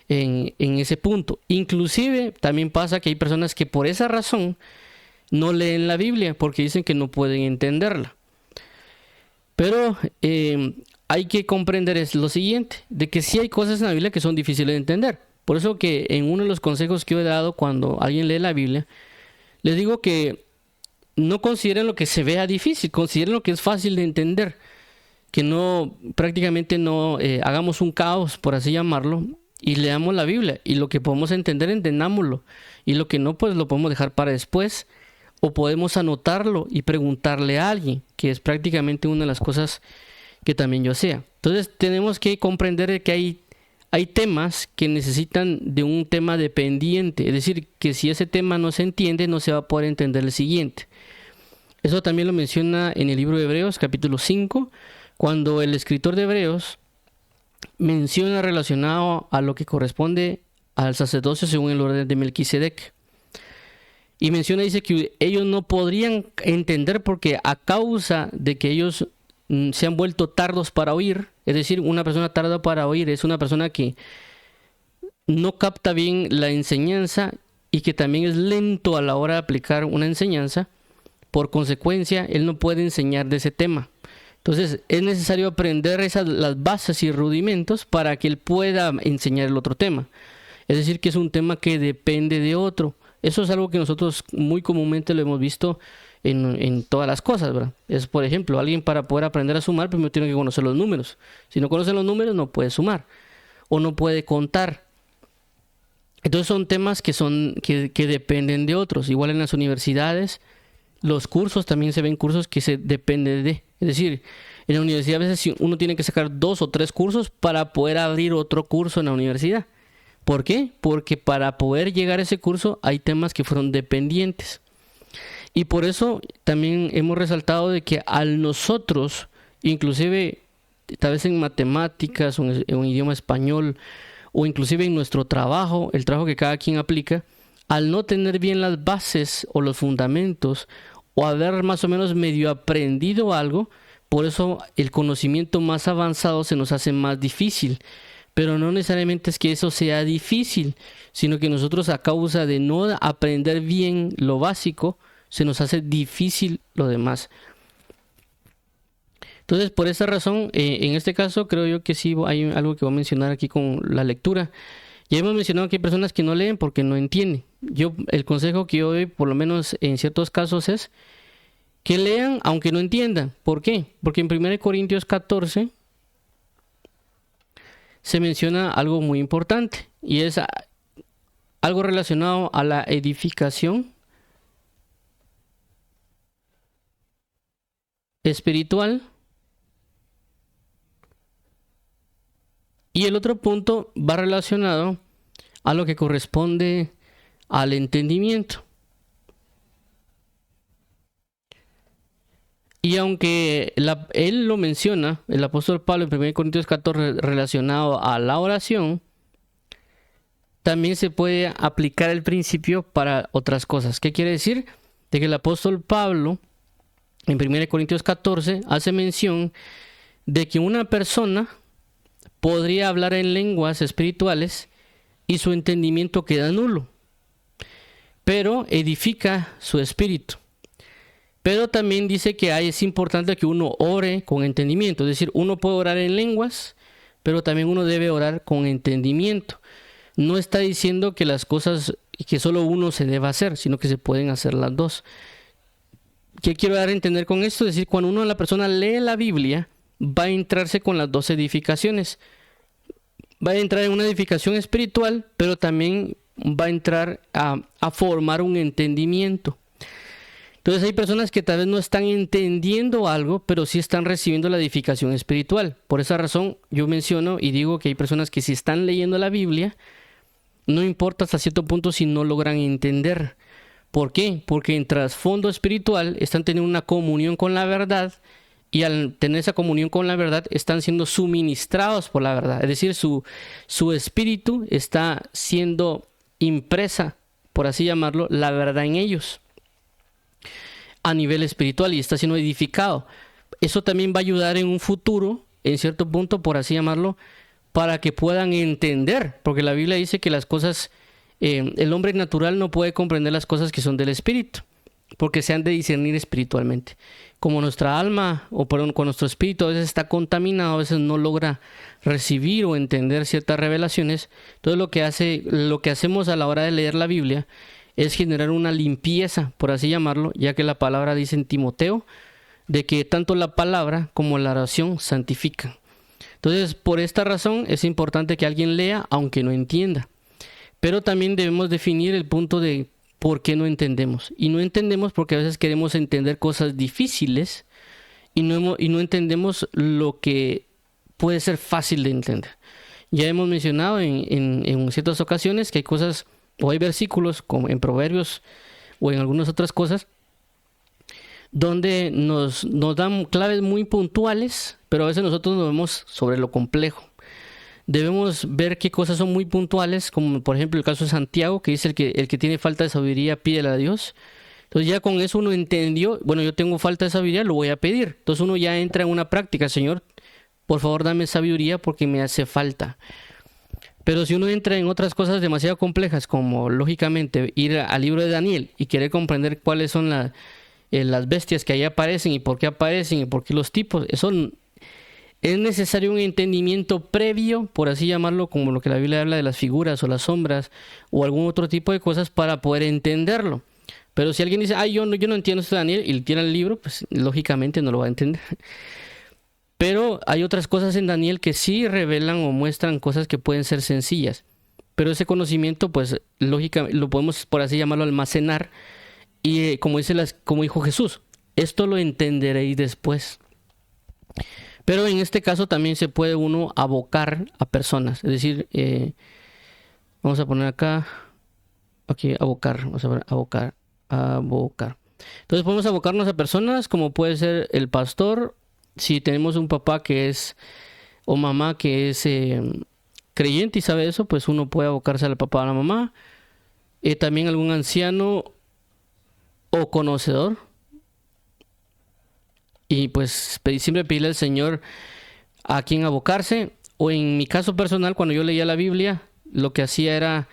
en ese punto. Inclusive también pasa que hay personas que por esa razón no leen la Biblia, porque dicen que no pueden entenderla. Pero hay que comprender lo siguiente, de que sí hay cosas en la Biblia que son difíciles de entender. Por eso que en uno de los consejos que yo he dado cuando alguien lee la Biblia, les digo que no consideren lo que se vea difícil, consideren lo que es fácil de entender. Que no, prácticamente no hagamos un caos, por así llamarlo, y leamos la Biblia. Y lo que podemos entender, entendámoslo. Y lo que no, pues lo podemos dejar para después. O podemos anotarlo y preguntarle a alguien, que es prácticamente una de las cosas que también yo hacía. Entonces tenemos que comprender que hay temas que necesitan de un tema dependiente. Es decir, que si ese tema no se entiende, no se va a poder entender el siguiente. Eso también lo menciona en el libro de Hebreos, capítulo 5, cuando el escritor de Hebreos menciona relacionado a lo que corresponde al sacerdocio según el orden de Melquisedec. Y menciona, dice que ellos no podrían entender porque a causa de que ellos se han vuelto tardos para oír, es decir, una persona tarda para oír es una persona que no capta bien la enseñanza y que también es lento a la hora de aplicar una enseñanza. Por consecuencia, él no puede enseñar de ese tema. Entonces, es necesario aprender las bases y rudimentos para que él pueda enseñar el otro tema. Es decir, que es un tema que depende de otro. Eso es algo que nosotros muy comúnmente lo hemos visto en todas las cosas, ¿verdad? Es, por ejemplo, alguien para poder aprender a sumar, primero tiene que conocer los números. Si no conoce los números, no puede sumar o no puede contar. Entonces son temas que dependen de otros. Igual en las universidades, los cursos también se ven cursos que se dependen de. Es decir, en la universidad a veces uno tiene que sacar 2 o 3 cursos para poder abrir otro curso en la universidad. ¿Por qué? Porque para poder llegar a ese curso hay temas que fueron dependientes. Y por eso también hemos resaltado de que al nosotros, inclusive tal vez en matemáticas o en idioma español, o inclusive en nuestro trabajo, el trabajo que cada quien aplica, al no tener bien las bases o los fundamentos, o haber más o menos medio aprendido algo, por eso el conocimiento más avanzado se nos hace más difícil. Pero no necesariamente es que eso sea difícil, sino que nosotros a causa de no aprender bien lo básico, se nos hace difícil lo demás. Entonces, por esa razón, en este caso, creo yo que sí hay algo que voy a mencionar aquí con la lectura. Ya hemos mencionado que hay personas que no leen porque no entienden. El consejo que yo doy, por lo menos en ciertos casos, es que lean aunque no entiendan. ¿Por qué? Porque en 1 Corintios 14 se menciona algo muy importante y es algo relacionado a la edificación espiritual. Y el otro punto va relacionado a lo que corresponde al entendimiento. Y aunque él lo menciona, el apóstol Pablo en 1 Corintios 14 relacionado a la oración, también se puede aplicar el principio para otras cosas. ¿Qué quiere decir? De que el apóstol Pablo en 1 Corintios 14 hace mención de que una persona podría hablar en lenguas espirituales y su entendimiento queda nulo, pero edifica su espíritu. Pero también dice que es importante que uno ore con entendimiento, es decir, uno puede orar en lenguas, pero también uno debe orar con entendimiento. No está diciendo que las cosas, que solo uno se deba hacer, sino que se pueden hacer las dos. ¿Qué quiero dar a entender con esto? Es decir, cuando la persona lee la Biblia, va a entrarse con las dos edificaciones. Va a entrar en una edificación espiritual, pero también va a entrar a formar un entendimiento. Entonces hay personas que tal vez no están entendiendo algo, pero sí están recibiendo la edificación espiritual. Por esa razón yo menciono y digo que hay personas que si están leyendo la Biblia, no importa hasta cierto punto si no logran entender. ¿Por qué? Porque en trasfondo espiritual están teniendo una comunión con la verdad y al tener esa comunión con la verdad están siendo suministrados por la verdad. Es decir, su espíritu está siendo impresa, por así llamarlo, la verdad en ellos a nivel espiritual y está siendo edificado. Eso también va a ayudar en un futuro, en cierto punto, por así llamarlo, para que puedan entender, porque la Biblia dice que las cosas, el hombre natural no puede comprender las cosas que son del espíritu, porque se han de discernir espiritualmente. Como nuestra alma, con nuestro espíritu a veces está contaminado, a veces no logra recibir o entender ciertas revelaciones. Entonces lo que hacemos a la hora de leer la Biblia es generar una limpieza, por así llamarlo, ya que la palabra dice en Timoteo, de que tanto la palabra como la oración santifican. Entonces, por esta razón es importante que alguien lea, aunque no entienda. Pero también debemos definir el punto de por qué no entendemos. Y no entendemos porque a veces queremos entender cosas difíciles y no entendemos lo que puede ser fácil de entender. Ya hemos mencionado en ciertas ocasiones que hay cosas, o hay versículos como en Proverbios o en algunas otras cosas, donde nos dan claves muy puntuales, pero a veces nosotros nos vemos sobre lo complejo. debemos ver qué cosas son muy puntuales, como por ejemplo el caso de Santiago, que dice el que tiene falta de sabiduría, pídele a Dios. Entonces ya con eso uno entendió, bueno, yo tengo falta de sabiduría, lo voy a pedir. Entonces uno ya entra en una práctica, Señor, por favor dame sabiduría porque me hace falta. Pero si uno entra en otras cosas demasiado complejas, como lógicamente ir al libro de Daniel y querer comprender cuáles son las bestias que ahí aparecen y por qué los tipos, eso es necesario un entendimiento previo, por así llamarlo, como lo que la Biblia habla de las figuras o las sombras o algún otro tipo de cosas para poder entenderlo. Pero si alguien dice, ay, yo no entiendo esto de Daniel y tiene el libro, pues lógicamente no lo va a entender. Pero hay otras cosas en Daniel que sí revelan o muestran cosas que pueden ser sencillas. Pero ese conocimiento, pues lógicamente lo podemos, por así llamarlo, almacenar. Y como dijo Jesús, esto lo entenderéis después. Pero en este caso también se puede uno abocar a personas. Es decir, vamos a poner acá, aquí, abocar. Vamos a ver, abocar. Entonces podemos abocarnos a personas como puede ser el pastor. Si tenemos un papá que es, o mamá que es creyente y sabe eso, pues uno puede abocarse al papá o a la mamá. También algún anciano o conocedor. Y pues siempre pedirle al Señor a quién abocarse. O en mi caso personal, cuando yo leía la Biblia, lo que hacía era,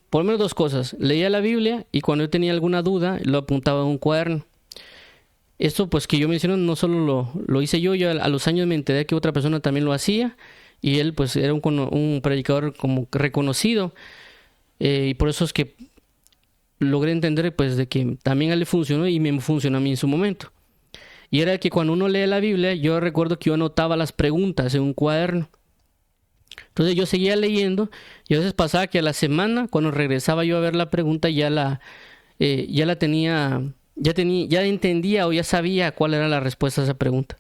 por lo menos dos cosas. Leía la Biblia y cuando yo tenía alguna duda, lo apuntaba en un cuaderno. Esto pues que yo menciono no solo lo hice yo a los años me enteré que otra persona también lo hacía y él pues era un predicador como reconocido y por eso es que logré entender pues de que también a él le funcionó y me funcionó a mí en su momento. Y era que cuando uno lee la Biblia, yo recuerdo que yo anotaba las preguntas en un cuaderno. Entonces yo seguía leyendo y a veces pasaba que a la semana cuando regresaba yo a ver la pregunta ya la tenía... Ya entendía o ya sabía cuál era la respuesta a esa pregunta.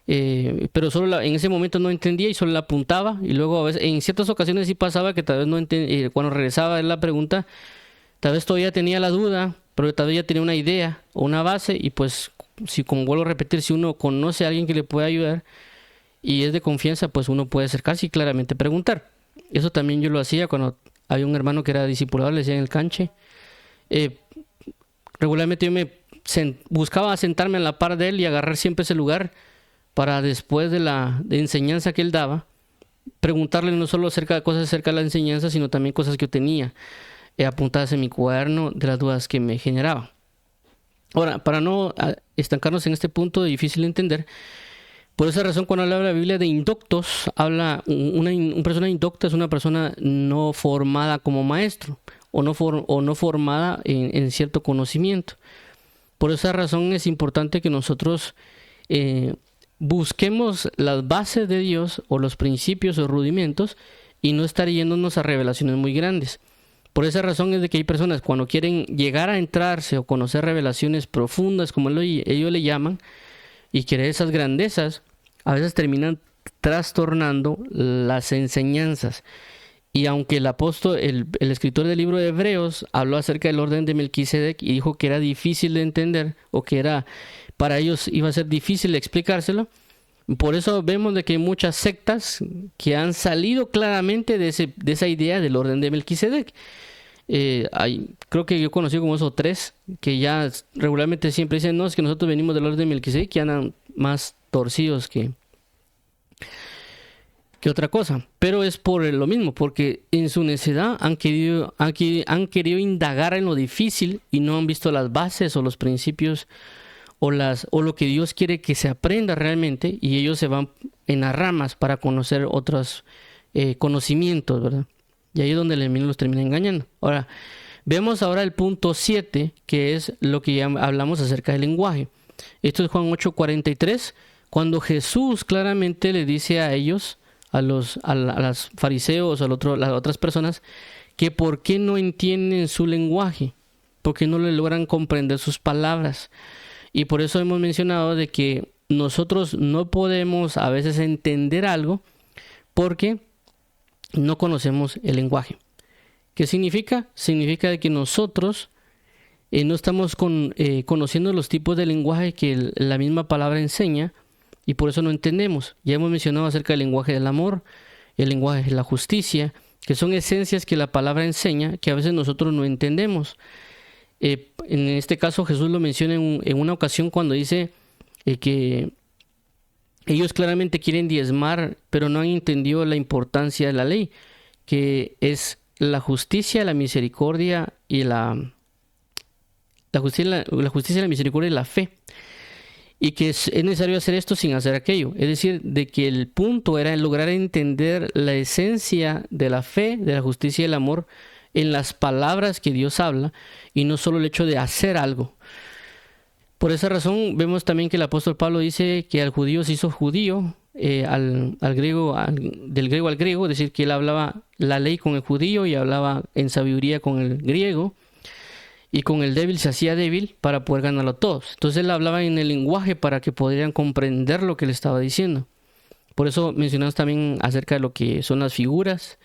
Pero solo en ese momento no entendía y solo la apuntaba. Y luego a veces, en ciertas ocasiones sí pasaba que tal vez no entendía. Cuando regresaba a ver la pregunta, tal vez todavía tenía la duda, pero tal vez ya tenía una idea o una base. Y pues, si como vuelvo a repetir, si uno conoce a alguien que le puede ayudar y es de confianza, pues uno puede acercarse y claramente preguntar. Eso también yo lo hacía cuando había un hermano que era discipulador, le decía en el canche. Regularmente yo buscaba sentarme a la par de él y agarrar siempre ese lugar para después de enseñanza que él daba, preguntarle no solo cosas acerca de la enseñanza, sino también cosas que yo tenía apuntadas en mi cuaderno de las dudas que me generaba. Ahora, para no estancarnos en este punto difícil de entender, por esa razón cuando habla la Biblia de indoctos, una persona indocta es una persona no formada como maestro o no formada en cierto conocimiento. Por esa razón es importante que nosotros busquemos las bases de Dios o los principios o rudimentos y no estar yéndonos a revelaciones muy grandes. Por esa razón es de que hay personas cuando quieren llegar a entrarse o conocer revelaciones profundas, como ellos le llaman, y querer esas grandezas, a veces terminan trastornando las enseñanzas. Y aunque el apóstol, el escritor del libro de Hebreos habló acerca del orden de Melquisedec y dijo que era difícil de entender o que para ellos iba a ser difícil explicárselo, por eso vemos de que hay muchas sectas que han salido claramente de esa idea del orden de Melquisedec. Creo que yo conocí como esos tres que ya regularmente siempre dicen, no, es que nosotros venimos del orden de Melquisedec, que andan más torcidos que otra cosa, pero es por lo mismo, porque en su necedad han querido indagar en lo difícil y no han visto las bases o los principios o lo que Dios quiere que se aprenda realmente, y ellos se van en las ramas para conocer otros conocimientos, ¿verdad? Y ahí es donde el enemigo los termina engañando. Ahora, vemos ahora el punto 7, que es lo que ya hablamos acerca del lenguaje. Esto es Juan 8:43, cuando Jesús claramente le dice a ellos, a los fariseos o a las otras personas, que por qué no entienden su lenguaje, por qué no le logran comprender sus palabras. Y por eso hemos mencionado de que nosotros no podemos a veces entender algo porque no conocemos el lenguaje. ¿Qué significa? Significa de que nosotros no estamos conociendo los tipos de lenguaje que la misma palabra enseña, y por eso no entendemos. Ya hemos mencionado acerca del lenguaje del amor, el lenguaje, la justicia, que son esencias que la palabra enseña, que a veces nosotros no entendemos. En este caso Jesús lo menciona en una ocasión cuando dice que ellos claramente quieren diezmar, pero no han entendido la importancia de la ley, que es la justicia, la misericordia y la justicia, la misericordia y la fe. Y que es necesario hacer esto sin hacer aquello. Es decir, de que el punto era lograr entender la esencia de la fe, de la justicia y el amor en las palabras que Dios habla, y no solo el hecho de hacer algo. Por esa razón vemos también que el apóstol Pablo dice que al judío se hizo judío, al griego, del griego al griego, es decir, que él hablaba la ley con el judío y hablaba en sabiduría con el griego, y con el débil se hacía débil para poder ganarlo a todos. Entonces él hablaba en el lenguaje para que pudieran comprender lo que le estaba diciendo. Por eso mencionamos también acerca de lo que son las figuras,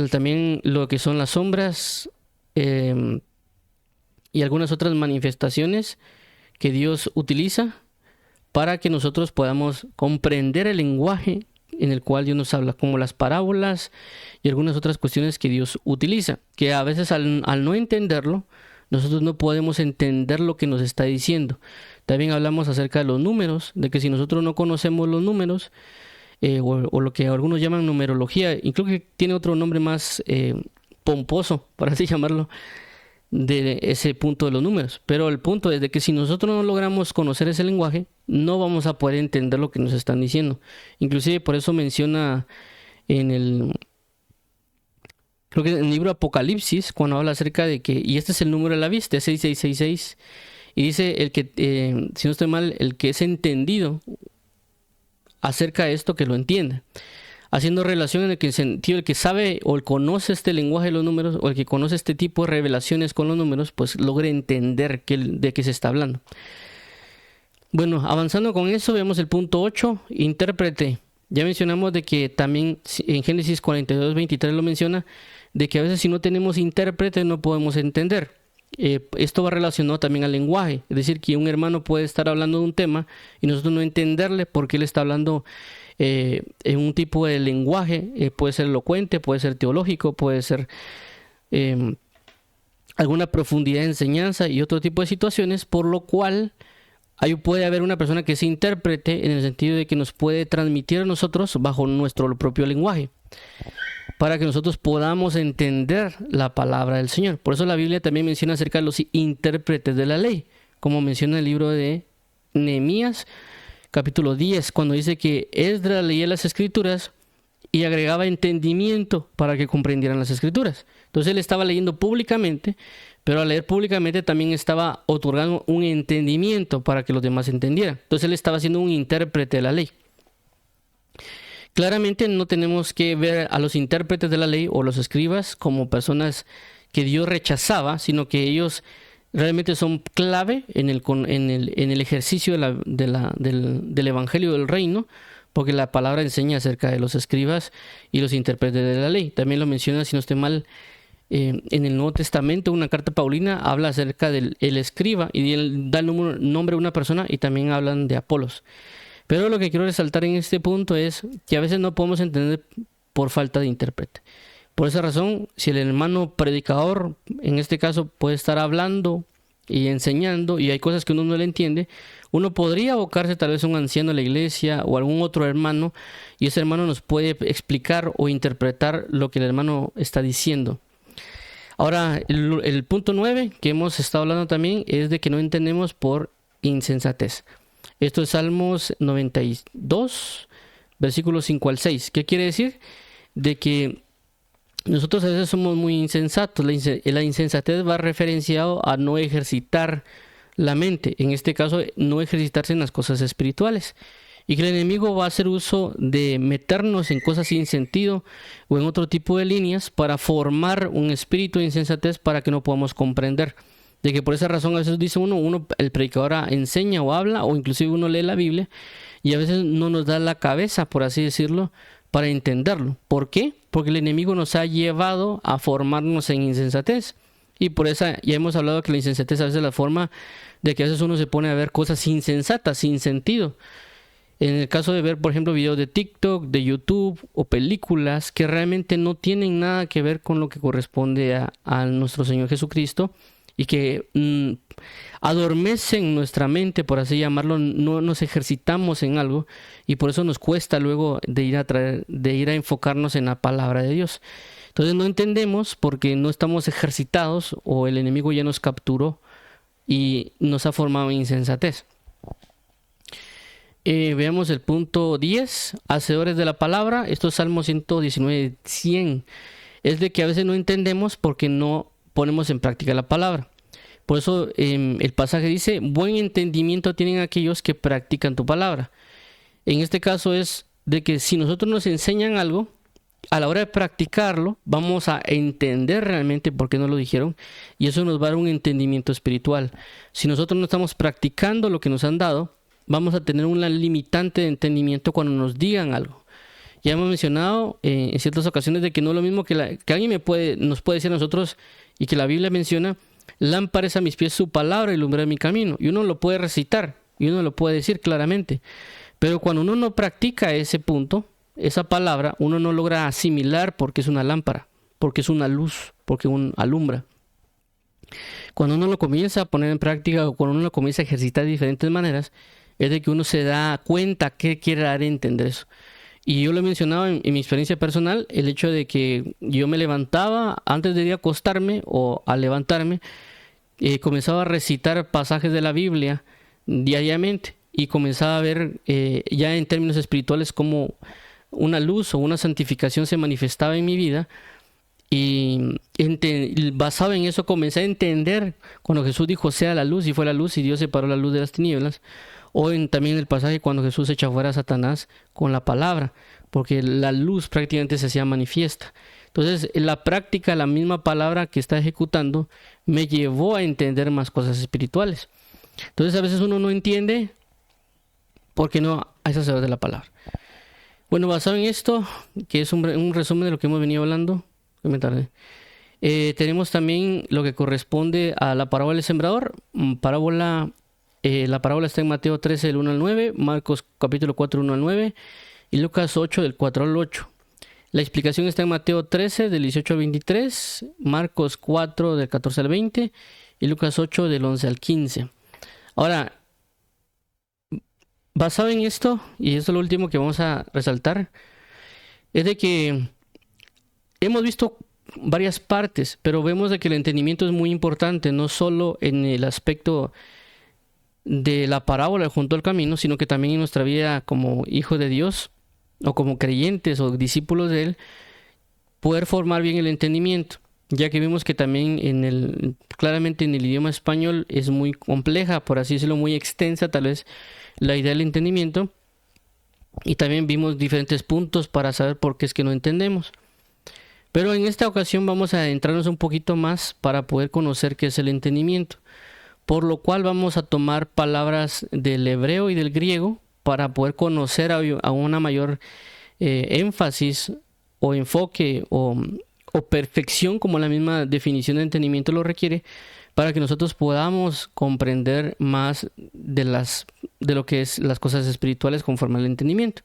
también lo que son las sombras, y algunas otras manifestaciones que Dios utiliza para que nosotros podamos comprender el lenguaje en el cual Dios nos habla, como las parábolas y algunas otras cuestiones que Dios utiliza, que a veces al no entenderlo, nosotros no podemos entender lo que nos está diciendo. También hablamos acerca de los números, de que si nosotros no conocemos los números, o lo que algunos llaman numerología, incluso que tiene otro nombre más pomposo, por así llamarlo, de ese punto de los números. Pero el punto es de que si nosotros no logramos conocer ese lenguaje, no vamos a poder entender lo que nos están diciendo. Inclusive por eso menciona creo que en el libro Apocalipsis, cuando habla acerca de que, y este es el número de la vista, 6666, y dice el que, si no estoy mal, el que es entendido acerca de esto, que lo entienda. Haciendo relación en el sentido, el que sabe o el conoce este lenguaje de los números, o el que conoce este tipo de revelaciones con los números, pues logre entender de qué se está hablando. Bueno, avanzando con eso, vemos el punto 8, intérprete. Ya mencionamos de que también en Génesis 42:23 lo menciona, de que a veces si no tenemos intérprete no podemos entender. Esto va relacionado también al lenguaje, es decir, que un hermano puede estar hablando de un tema y nosotros no entenderle porque él está hablando en un tipo de lenguaje, puede ser elocuente, puede ser teológico, puede ser alguna profundidad de enseñanza y otro tipo de situaciones, por lo cual ahí puede haber una persona que es intérprete en el sentido de que nos puede transmitir a nosotros bajo nuestro propio lenguaje, para que nosotros podamos entender la palabra del Señor. Por eso la Biblia también menciona acerca de los intérpretes de la ley, como menciona el libro de Nehemías, capítulo 10, cuando dice que Esdras leía las escrituras y agregaba entendimiento para que comprendieran las escrituras. Entonces él estaba leyendo públicamente, pero al leer públicamente también estaba otorgando un entendimiento para que los demás entendieran. Entonces él estaba siendo un intérprete de la ley. Claramente no tenemos que ver a los intérpretes de la ley o los escribas como personas que Dios rechazaba, sino que ellos realmente son clave en el ejercicio del evangelio del reino, porque la palabra enseña acerca de los escribas y los intérpretes de la ley. También lo menciona, si no estoy mal, en el Nuevo Testamento, una carta paulina habla acerca del escriba y él da el nombre de una persona, y también hablan de Apolos. Pero lo que quiero resaltar en este punto es que a veces no podemos entender por falta de intérprete. Por esa razón, si el hermano predicador, en este caso, puede estar hablando y enseñando, y hay cosas que uno no le entiende, uno podría abocarse tal vez a un anciano de la iglesia o algún otro hermano, y ese hermano nos puede explicar o interpretar lo que el hermano está diciendo. Ahora, el punto 9 que hemos estado hablando también es de que no entendemos por insensatez. Esto es Salmos 92, versículos 5 al 6. ¿Qué quiere decir? De que nosotros a veces somos muy insensatos. La insensatez va referenciado a no ejercitar la mente. En este caso, no ejercitarse en las cosas espirituales. Y que el enemigo va a hacer uso de meternos en cosas sin sentido o en otro tipo de líneas para formar un espíritu de insensatez para que no podamos comprender. De que por esa razón a veces dice el predicador enseña o habla, o inclusive uno lee la Biblia y a veces no nos da la cabeza, por así decirlo, para entenderlo. ¿Por qué? Porque el enemigo nos ha llevado a formarnos en insensatez. Y por eso ya hemos hablado que la insensatez a veces es la forma de que a veces uno se pone a ver cosas insensatas, sin sentido. En el caso de ver, por ejemplo, videos de TikTok, de YouTube o películas que realmente no tienen nada que ver con lo que corresponde a nuestro Señor Jesucristo y que adormecen nuestra mente, por así llamarlo, no nos ejercitamos en algo y por eso nos cuesta luego de ir a enfocarnos en la palabra de Dios. Entonces no entendemos porque no estamos ejercitados o el enemigo ya nos capturó y nos ha formado insensatez. Veamos el punto 10, hacedores de la palabra. Esto es Salmo 119, 100. Es de que a veces no entendemos porque no ponemos en práctica la palabra. Por eso el pasaje dice, buen entendimiento tienen aquellos que practican tu palabra. En este caso es de que si nosotros nos enseñan algo, a la hora de practicarlo, vamos a entender realmente por qué nos lo dijeron y eso nos va a dar un entendimiento espiritual. Si nosotros no estamos practicando lo que nos han dado, vamos a tener una limitante de entendimiento cuando nos digan algo. Ya hemos mencionado en ciertas ocasiones de que no es lo mismo que alguien nos puede decir a nosotros y que la Biblia menciona, lámpara es a mis pies su palabra y lumbrera mi camino. Y uno lo puede recitar y uno lo puede decir claramente. Pero cuando uno no practica ese punto, esa palabra, uno no logra asimilar porque es una lámpara, porque es una luz, porque alumbra. Cuando uno lo comienza a poner en práctica o cuando uno lo comienza a ejercitar de diferentes maneras, es de que uno se da cuenta qué quiere dar a entender eso. Y yo lo he mencionado en mi experiencia personal, el hecho de que yo me levantaba antes de ir a acostarme o al levantarme, comenzaba a recitar pasajes de la Biblia diariamente y comenzaba a ver ya en términos espirituales cómo una luz o una santificación se manifestaba en mi vida. Y basado en eso comencé a entender cuando Jesús dijo sea la luz y fue la luz y Dios separó la luz de las tinieblas. O también el pasaje cuando Jesús echa fuera a Satanás con la palabra, porque la luz prácticamente se hacía manifiesta. Entonces, en la práctica, la misma palabra que está ejecutando me llevó a entender más cosas espirituales. Entonces, a veces uno no entiende porque no hay sacerdote de la palabra. Bueno, basado en esto, que es un resumen de lo que hemos venido hablando, tenemos también lo que corresponde a la parábola del sembrador. La parábola está en Mateo 13, del 1 al 9, Marcos capítulo 4, 1 al 9 y Lucas 8, del 4 al 8. La explicación está en Mateo 13, del 18 al 23, Marcos 4, del 14 al 20 y Lucas 8, del 11 al 15. Ahora, basado en esto, y esto es lo último que vamos a resaltar, es de que hemos visto varias partes, pero vemos de que el entendimiento es muy importante, no solo en el aspecto de la parábola junto al camino, sino que también en nuestra vida como hijos de Dios o como creyentes o discípulos de Él, poder formar bien el entendimiento, ya que vimos que también claramente en el idioma español es muy compleja, por así decirlo, muy extensa tal vez la idea del entendimiento, y también vimos diferentes puntos para saber por qué es que no entendemos. Pero en esta ocasión vamos a adentrarnos un poquito más para poder conocer qué es el entendimiento. Por lo cual vamos a tomar palabras del hebreo y del griego para poder conocer a una mayor énfasis o enfoque o perfección, como la misma definición de entendimiento lo requiere, para que nosotros podamos comprender más de lo que es las cosas espirituales conforme al entendimiento.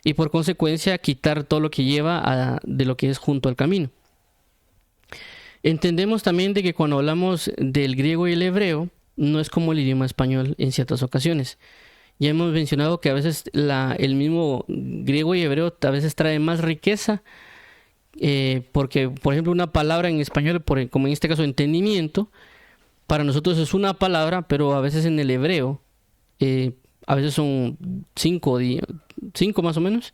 Y por consecuencia quitar todo lo que lleva de lo que es junto al camino. Entendemos también de que cuando hablamos del griego y el hebreo, no es como el idioma español en ciertas ocasiones. Ya hemos mencionado que a veces el mismo griego y hebreo a veces trae más riqueza, porque, por ejemplo, una palabra en español, como en este caso entendimiento, para nosotros es una palabra, pero a veces en el hebreo, a veces son cinco más o menos,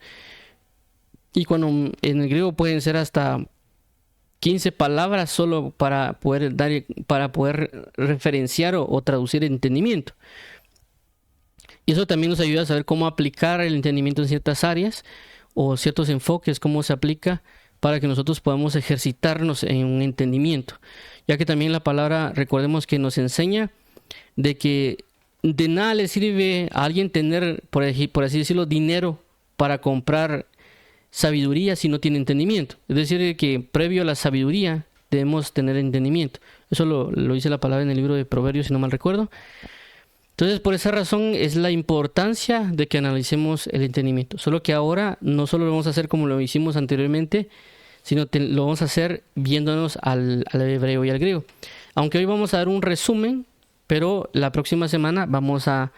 y cuando en el griego pueden ser hasta 15 palabras solo para poder referenciar o traducir entendimiento. Y eso también nos ayuda a saber cómo aplicar el entendimiento en ciertas áreas o ciertos enfoques, cómo se aplica para que nosotros podamos ejercitarnos en un entendimiento. Ya que también la palabra, recordemos que nos enseña de que de nada le sirve a alguien tener, por así decirlo, dinero para comprar sabiduría si no tiene entendimiento. Es decir, que previo a la sabiduría debemos tener entendimiento. Eso lo dice la palabra en el libro de Proverbios, si no mal recuerdo. Entonces, por esa razón es la importancia de que analicemos el entendimiento. Solo que ahora no solo lo vamos a hacer como lo hicimos anteriormente, sino lo vamos a hacer viéndonos al hebreo y al griego. Aunque hoy vamos a dar un resumen, pero la próxima semana vamos a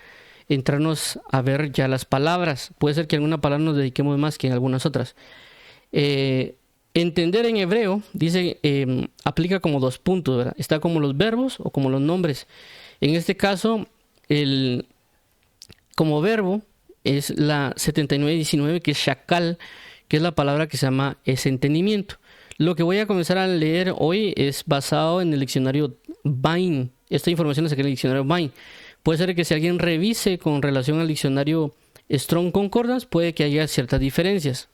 entrarnos a ver ya las palabras. Puede ser que alguna palabra nos dediquemos más que en algunas otras. Entender en hebreo, dice, aplica como 2 puntos, ¿verdad? Está como los verbos o como los nombres. En este caso, como verbo es la 7919, que es shakal, que es la palabra que se llama ese entendimiento. Lo que voy a comenzar a leer hoy es basado en el diccionario Bain. Esta información es aquí en el diccionario Bain. Puede ser que si alguien revise con relación al diccionario Strong Concordance, puede que haya ciertas diferencias.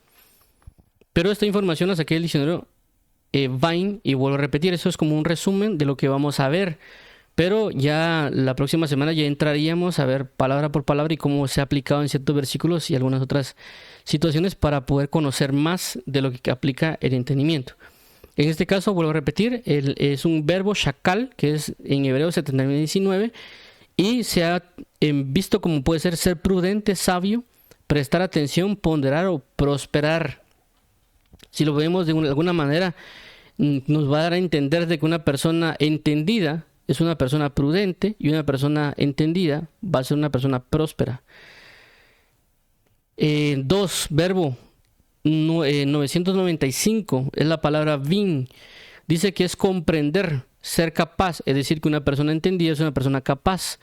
Pero esta información la saqué del diccionario Bain, y vuelvo a repetir, eso es como un resumen de lo que vamos a ver. Pero ya la próxima semana ya entraríamos a ver palabra por palabra y cómo se ha aplicado en ciertos versículos y algunas otras situaciones para poder conocer más de lo que aplica el entendimiento. En este caso, vuelvo a repetir, es un verbo shakal, que es en hebreo 7919, y se ha visto como puede ser prudente, sabio, prestar atención, ponderar o prosperar. Si lo vemos de alguna manera, nos va a dar a entender de que una persona entendida es una persona prudente, y una persona entendida va a ser una persona próspera. 2, verbo 995, es la palabra vin. Dice que es comprender, ser capaz, es decir, que una persona entendida es una persona capaz.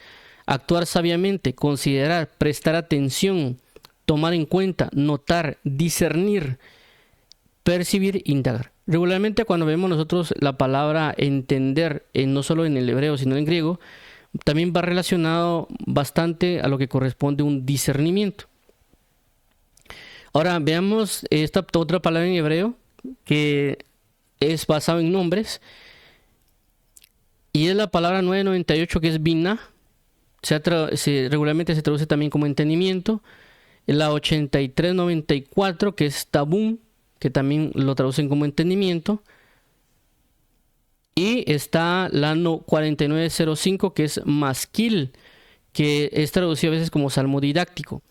Actuar sabiamente, considerar, prestar atención, tomar en cuenta, notar, discernir, percibir, indagar. Regularmente cuando vemos nosotros la palabra entender, no solo en el hebreo sino en griego, también va relacionado bastante a lo que corresponde un discernimiento. Ahora veamos esta otra palabra en hebreo que es basado en nombres, y es la palabra 998, que es binah. Regularmente se traduce también como entendimiento. La 8394, que es tabún, que también lo traducen como entendimiento. Y está la 4905, que es masquil, que es traducido a veces como salmo didáctico.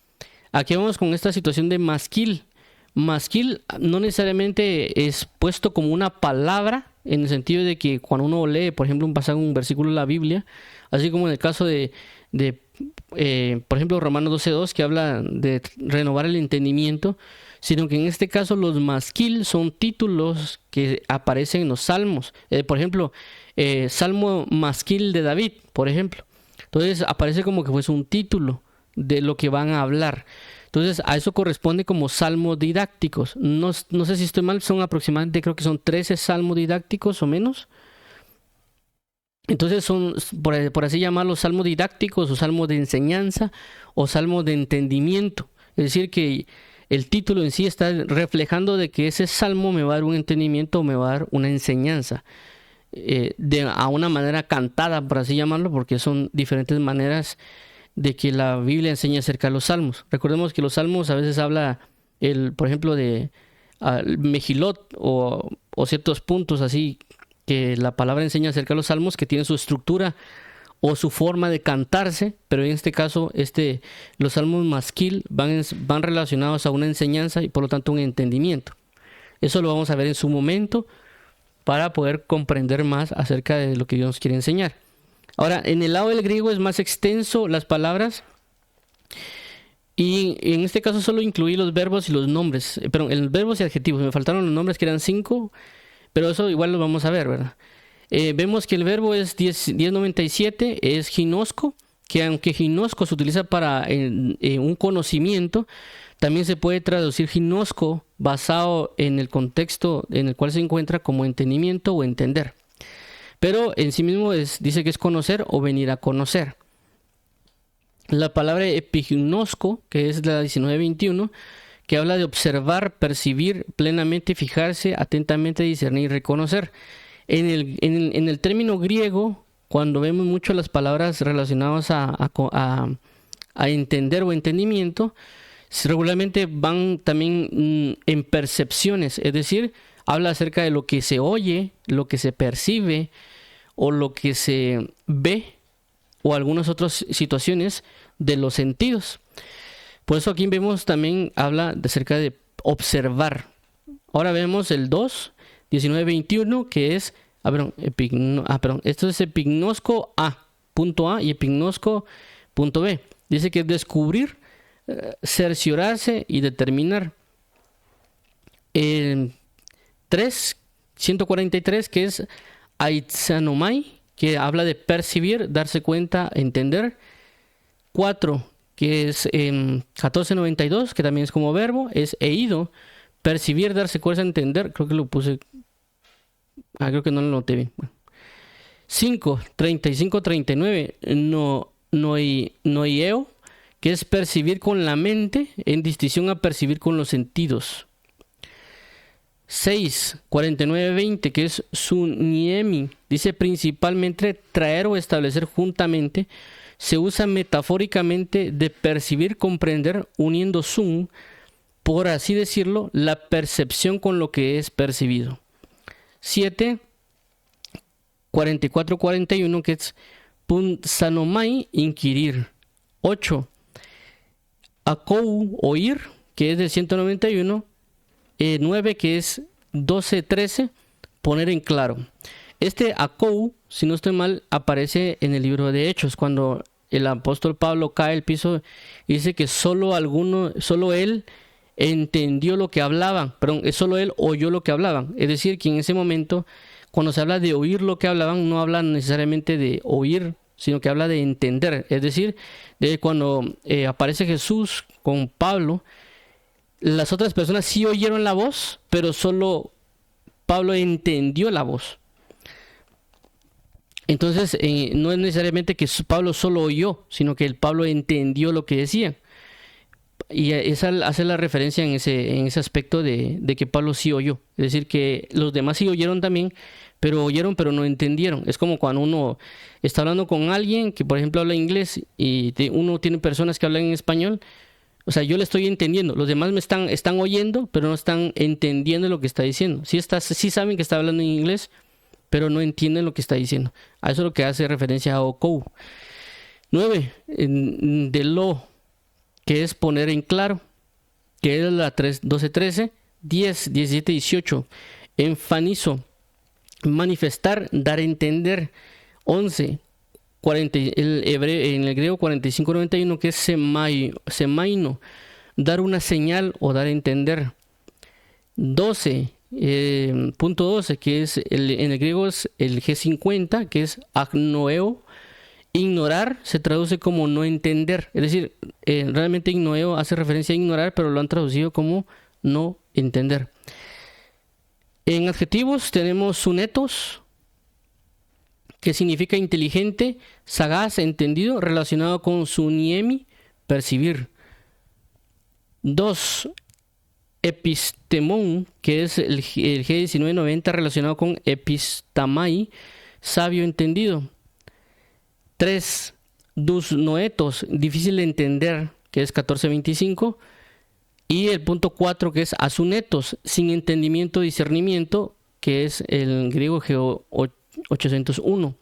Aquí vamos con esta situación de masquil. Masquil no necesariamente es puesto como una palabra, en el sentido de que cuando uno lee, por ejemplo, un versículo de la Biblia, así como en el caso por ejemplo, Romanos 12:2, que habla de renovar el entendimiento, sino que en este caso los masquil son títulos que aparecen en los salmos. Por ejemplo, Salmo masquil de David, por ejemplo. Entonces aparece como que fuese un título de lo que van a hablar. Entonces a eso corresponde como salmos didácticos. No sé si estoy mal, son aproximadamente, creo que son 13 salmos didácticos o menos. Entonces son, por así llamarlos, salmos didácticos o salmos de enseñanza o salmos de entendimiento. Es decir, que el título en sí está reflejando de que ese salmo me va a dar un entendimiento o me va a dar una enseñanza. A una manera cantada, por así llamarlo, porque son diferentes maneras de que la Biblia enseña acerca de los salmos. Recordemos que los salmos a veces habla, por ejemplo, de Mejilot o ciertos puntos así, que la palabra enseña acerca de los salmos, que tienen su estructura o su forma de cantarse, pero en este caso los salmos masquil van relacionados a una enseñanza y por lo tanto un entendimiento. Eso lo vamos a ver en su momento para poder comprender más acerca de lo que Dios nos quiere enseñar. Ahora, en el lado del griego es más extenso las palabras, y en este caso solo incluí los verbos y los nombres, perdón, verbos y adjetivos. Me faltaron los nombres, que eran 5, pero eso igual lo vamos a ver, ¿verdad? Vemos que el verbo es 1097, es ginosco, que aunque ginosco se utiliza para un conocimiento, también se puede traducir ginosco basado en el contexto en el cual se encuentra como entendimiento o entender. Pero en sí mismo dice que es conocer o venir a conocer. La palabra epignosco, que es la 1921, que habla de observar, percibir plenamente, fijarse, atentamente, discernir y reconocer. En el término griego, cuando vemos mucho las palabras relacionadas a entender o entendimiento, regularmente van también en percepciones, es decir, habla acerca de lo que se oye, lo que se percibe o lo que se ve o algunas otras situaciones de los sentidos. Por eso aquí vemos también, habla acerca de observar. Ahora vemos el 2, 19, 21, que es, esto es epignosco A, punto A, y epignosco punto B. Dice que es descubrir, cerciorarse y determinar. 3, 143, que es aizanomai, que habla de percibir, darse cuenta, entender. 4, que es 1492, que también es como verbo, es eido, percibir, darse cuenta, entender. Creo que lo puse, creo que no lo noté bien. 5, 35, 39, noieo, que es percibir con la mente, en distinción a percibir con los sentidos. 6, 49, 20, que es suniemi, dice principalmente traer o establecer juntamente, se usa metafóricamente de percibir, comprender, uniendo sun, por así decirlo, la percepción con lo que es percibido. 7, 44, 41, que es punsanomai, inquirir. 8, akou, oír, que es del 191. 9, que es 12, 13, poner en claro. Este akou, si no estoy mal, aparece en el libro de Hechos, cuando el apóstol Pablo cae al piso y dice que solo él entendió lo que hablaban, solo él oyó lo que hablaban. Es decir, que en ese momento, cuando se habla de oír lo que hablaban, no habla necesariamente de oír, sino que habla de entender. Es decir, de cuando aparece Jesús con Pablo, las otras personas sí oyeron la voz, pero solo Pablo entendió la voz. Entonces, no es necesariamente que Pablo solo oyó, sino que el Pablo entendió lo que decía. Y esa hace la referencia en ese aspecto de que Pablo sí oyó. Es decir, que los demás sí oyeron también, pero no entendieron. Es como cuando uno está hablando con alguien que, por ejemplo, habla inglés y uno tiene personas que hablan en español. O sea, yo le estoy entendiendo. Los demás me están oyendo, pero no están entendiendo lo que está diciendo. Sí saben que está hablando en inglés, pero no entienden lo que está diciendo. A eso es lo que hace referencia a okou. 9, de lo, que es poner en claro, que es la 12, 13. 10, 17, 18, enfanizo, manifestar, dar a entender. 11, 40, en el griego 45-91, que es semaino, dar una señal o dar a entender. 12, punto 12, que es en el griego es el G50, que es agnoeo. Ignorar se traduce como no entender. Es decir, realmente ignoeo hace referencia a ignorar, pero lo han traducido como no entender. En adjetivos tenemos sunetos, que significa inteligente, sagaz, entendido, relacionado con suniemi, percibir. 2, epistemón, que es el G1990, relacionado con epistamai, sabio, entendido. 3, dusnoetos, difícil de entender, que es 1425. Y el punto 4, que es asunetos, sin entendimiento, discernimiento, que es el griego G801.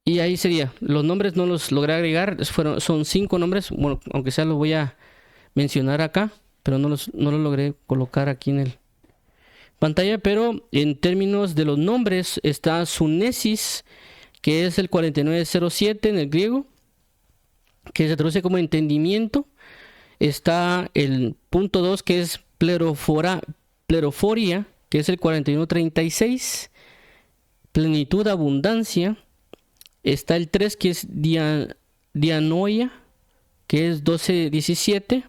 Y ahí sería. Los nombres no los logré agregar, son 5 nombres, bueno, aunque sea los voy a mencionar acá, pero no los logré colocar aquí en el pantalla. Pero en términos de los nombres está sunesis, que es el 4907 en el griego, que se traduce como entendimiento. Está el punto 2, que es pleroforia, que es el 4136, plenitud, abundancia. Está el 3, que es dianoia, que es 1217,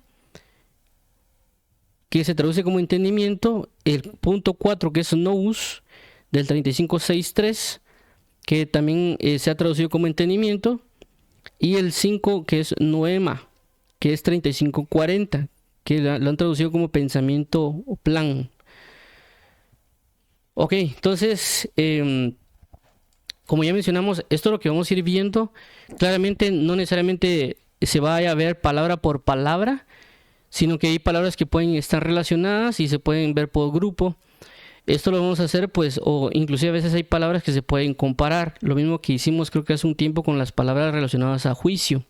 que se traduce como entendimiento. El punto 4, que es nous, del 3563, que también se ha traducido como entendimiento. Y el 5, que es noema, que es 3540, que lo han traducido como pensamiento o plan. Ok, entonces, como ya mencionamos, esto es lo que vamos a ir viendo. Claramente no necesariamente se vaya a ver palabra por palabra, sino que hay palabras que pueden estar relacionadas y se pueden ver por grupo. Esto lo vamos a hacer, pues, o inclusive a veces hay palabras que se pueden comparar. Lo mismo que hicimos, creo que hace un tiempo, con las palabras relacionadas a juicio.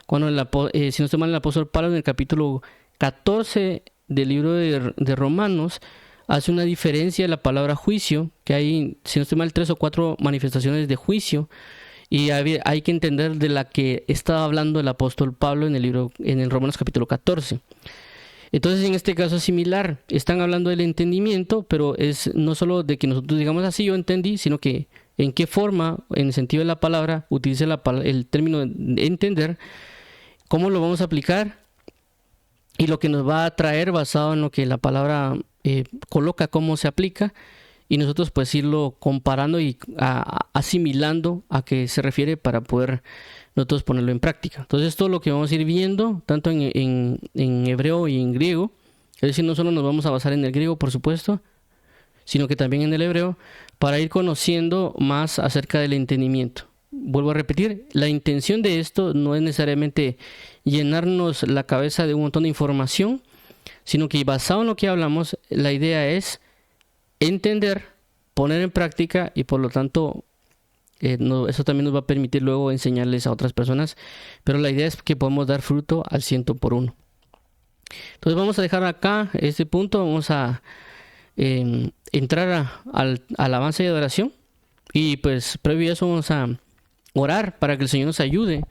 Cuando si no estoy mal, el apóstol Pablo en el capítulo 14 del libro de Romanos hace una diferencia de la palabra juicio, que hay, si no estoy mal, 3 o 4 manifestaciones de juicio, y hay que entender de la que estaba hablando el apóstol Pablo en el Romanos capítulo 14. Entonces, en este caso es similar. Están hablando del entendimiento, pero es no solo de que nosotros digamos así, yo entendí, sino que en qué forma, en el sentido de la palabra, utilice el término de entender, cómo lo vamos a aplicar y lo que nos va a traer basado en lo que la palabra coloca, cómo se aplica, y nosotros pues irlo comparando y asimilando a qué se refiere para poder nosotros ponerlo en práctica. Entonces esto es lo que vamos a ir viendo tanto en hebreo y en griego. Es decir, no solo nos vamos a basar en el griego, por supuesto, sino que también en el hebreo, para ir conociendo más acerca del entendimiento. Vuelvo a repetir, la intención de esto no es necesariamente llenarnos la cabeza de un montón de información, sino que basado en lo que hablamos, la idea es entender, poner en práctica, y por lo tanto eso también nos va a permitir luego enseñarles a otras personas, pero la idea es que podamos dar fruto al 100 por 1. Entonces vamos a dejar acá este punto, vamos a entrar al alabanza y adoración, y pues previo a eso vamos a orar para que el Señor nos ayude.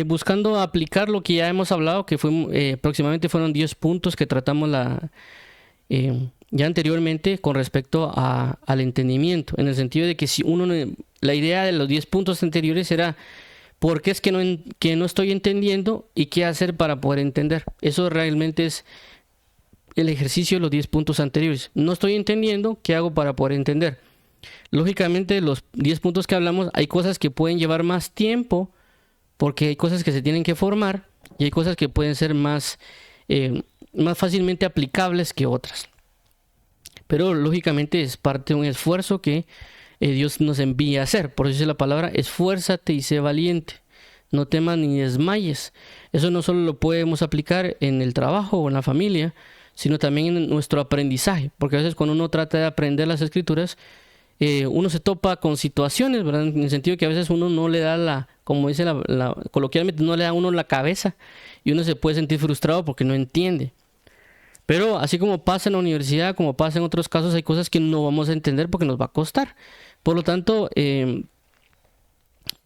Buscando aplicar lo que ya hemos hablado, que fue aproximadamente fueron 10 puntos que tratamos ya anteriormente con respecto al entendimiento, en el sentido de que si la idea de los 10 puntos anteriores era por qué es que no estoy entendiendo y qué hacer para poder entender. Eso realmente es el ejercicio de los 10 puntos anteriores. No estoy entendiendo, ¿qué hago para poder entender? Lógicamente, los 10 puntos que hablamos, hay cosas que pueden llevar más tiempo porque hay cosas que se tienen que formar y hay cosas que pueden ser más fácilmente aplicables que otras. Pero lógicamente es parte de un esfuerzo que Dios nos envía a hacer. Por eso dice la palabra: esfuérzate y sé valiente, no temas ni desmayes. Eso no solo lo podemos aplicar en el trabajo o en la familia, sino también en nuestro aprendizaje, porque a veces cuando uno trata de aprender las escrituras, uno se topa con situaciones, ¿verdad? En el sentido que a veces uno no le da como dice coloquialmente, no le da a uno la cabeza, y uno se puede sentir frustrado porque no entiende. Pero así como pasa en la universidad, como pasa en otros casos, hay cosas que no vamos a entender porque nos va a costar. Por lo tanto,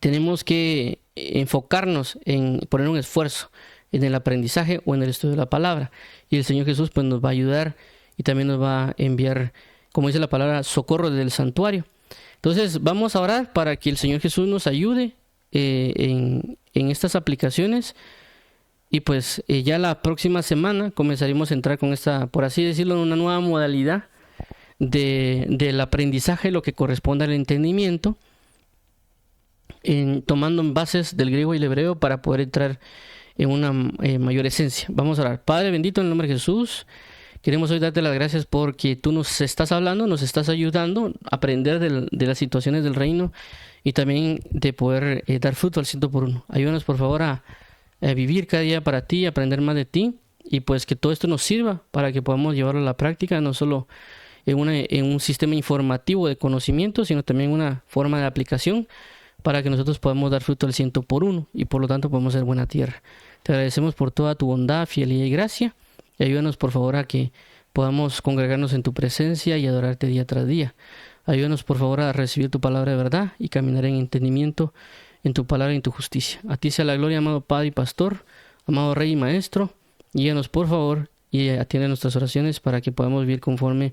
tenemos que enfocarnos en poner un esfuerzo en el aprendizaje o en el estudio de la palabra. Y el Señor Jesús pues nos va a ayudar y también nos va a enviar, como dice la palabra, socorro desde el santuario. Entonces vamos a orar para que el Señor Jesús nos ayude en estas aplicaciones. Y pues ya la próxima semana comenzaremos a entrar con esta, por así decirlo, una nueva modalidad del aprendizaje, lo que corresponde al entendimiento, tomando bases del griego y el hebreo para poder entrar en una mayor esencia. Vamos a orar. Padre bendito, en el nombre de Jesús, queremos hoy darte las gracias porque tú nos estás hablando, nos estás ayudando a aprender de las situaciones del reino y también de poder dar fruto al 100 por 1. Ayúdanos por favor a vivir cada día para ti, aprender más de ti, y pues que todo esto nos sirva para que podamos llevarlo a la práctica, no solo en un sistema informativo de conocimiento, sino también una forma de aplicación para que nosotros podamos dar fruto al 100 por 1 y por lo tanto podamos ser buena tierra. Te agradecemos por toda tu bondad, fidelidad y gracia, y ayúdanos por favor a que podamos congregarnos en tu presencia y adorarte día tras día. Ayúdanos por favor a recibir tu palabra de verdad y caminar en entendimiento en tu palabra y en tu justicia. A ti sea la gloria, amado Padre y Pastor, amado Rey y Maestro. Guíanos por favor y atiende nuestras oraciones para que podamos vivir conforme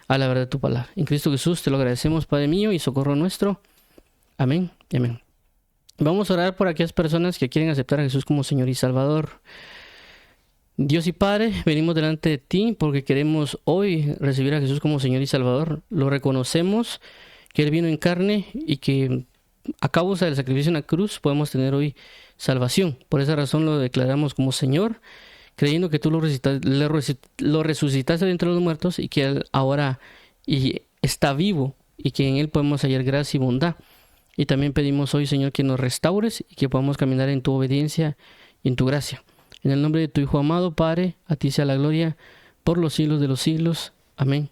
a la verdad de tu palabra. En Cristo Jesús te lo agradecemos, Padre mío y socorro nuestro. Amén y amén. Vamos a orar por aquellas personas que quieren aceptar a Jesús como Señor y Salvador. Dios y Padre, venimos delante de ti porque queremos hoy recibir a Jesús como Señor y Salvador. Lo reconocemos que Él vino en carne y que a causa del sacrificio en la cruz podemos tener hoy salvación. Por esa razón lo declaramos como Señor, creyendo que tú lo resucitaste de entre los muertos y que Él ahora está vivo y que en Él podemos hallar gracia y bondad. Y también pedimos hoy, Señor, que nos restaures y que podamos caminar en tu obediencia y en tu gracia. En el nombre de tu Hijo amado, Padre, a ti sea la gloria por los siglos de los siglos. Amén.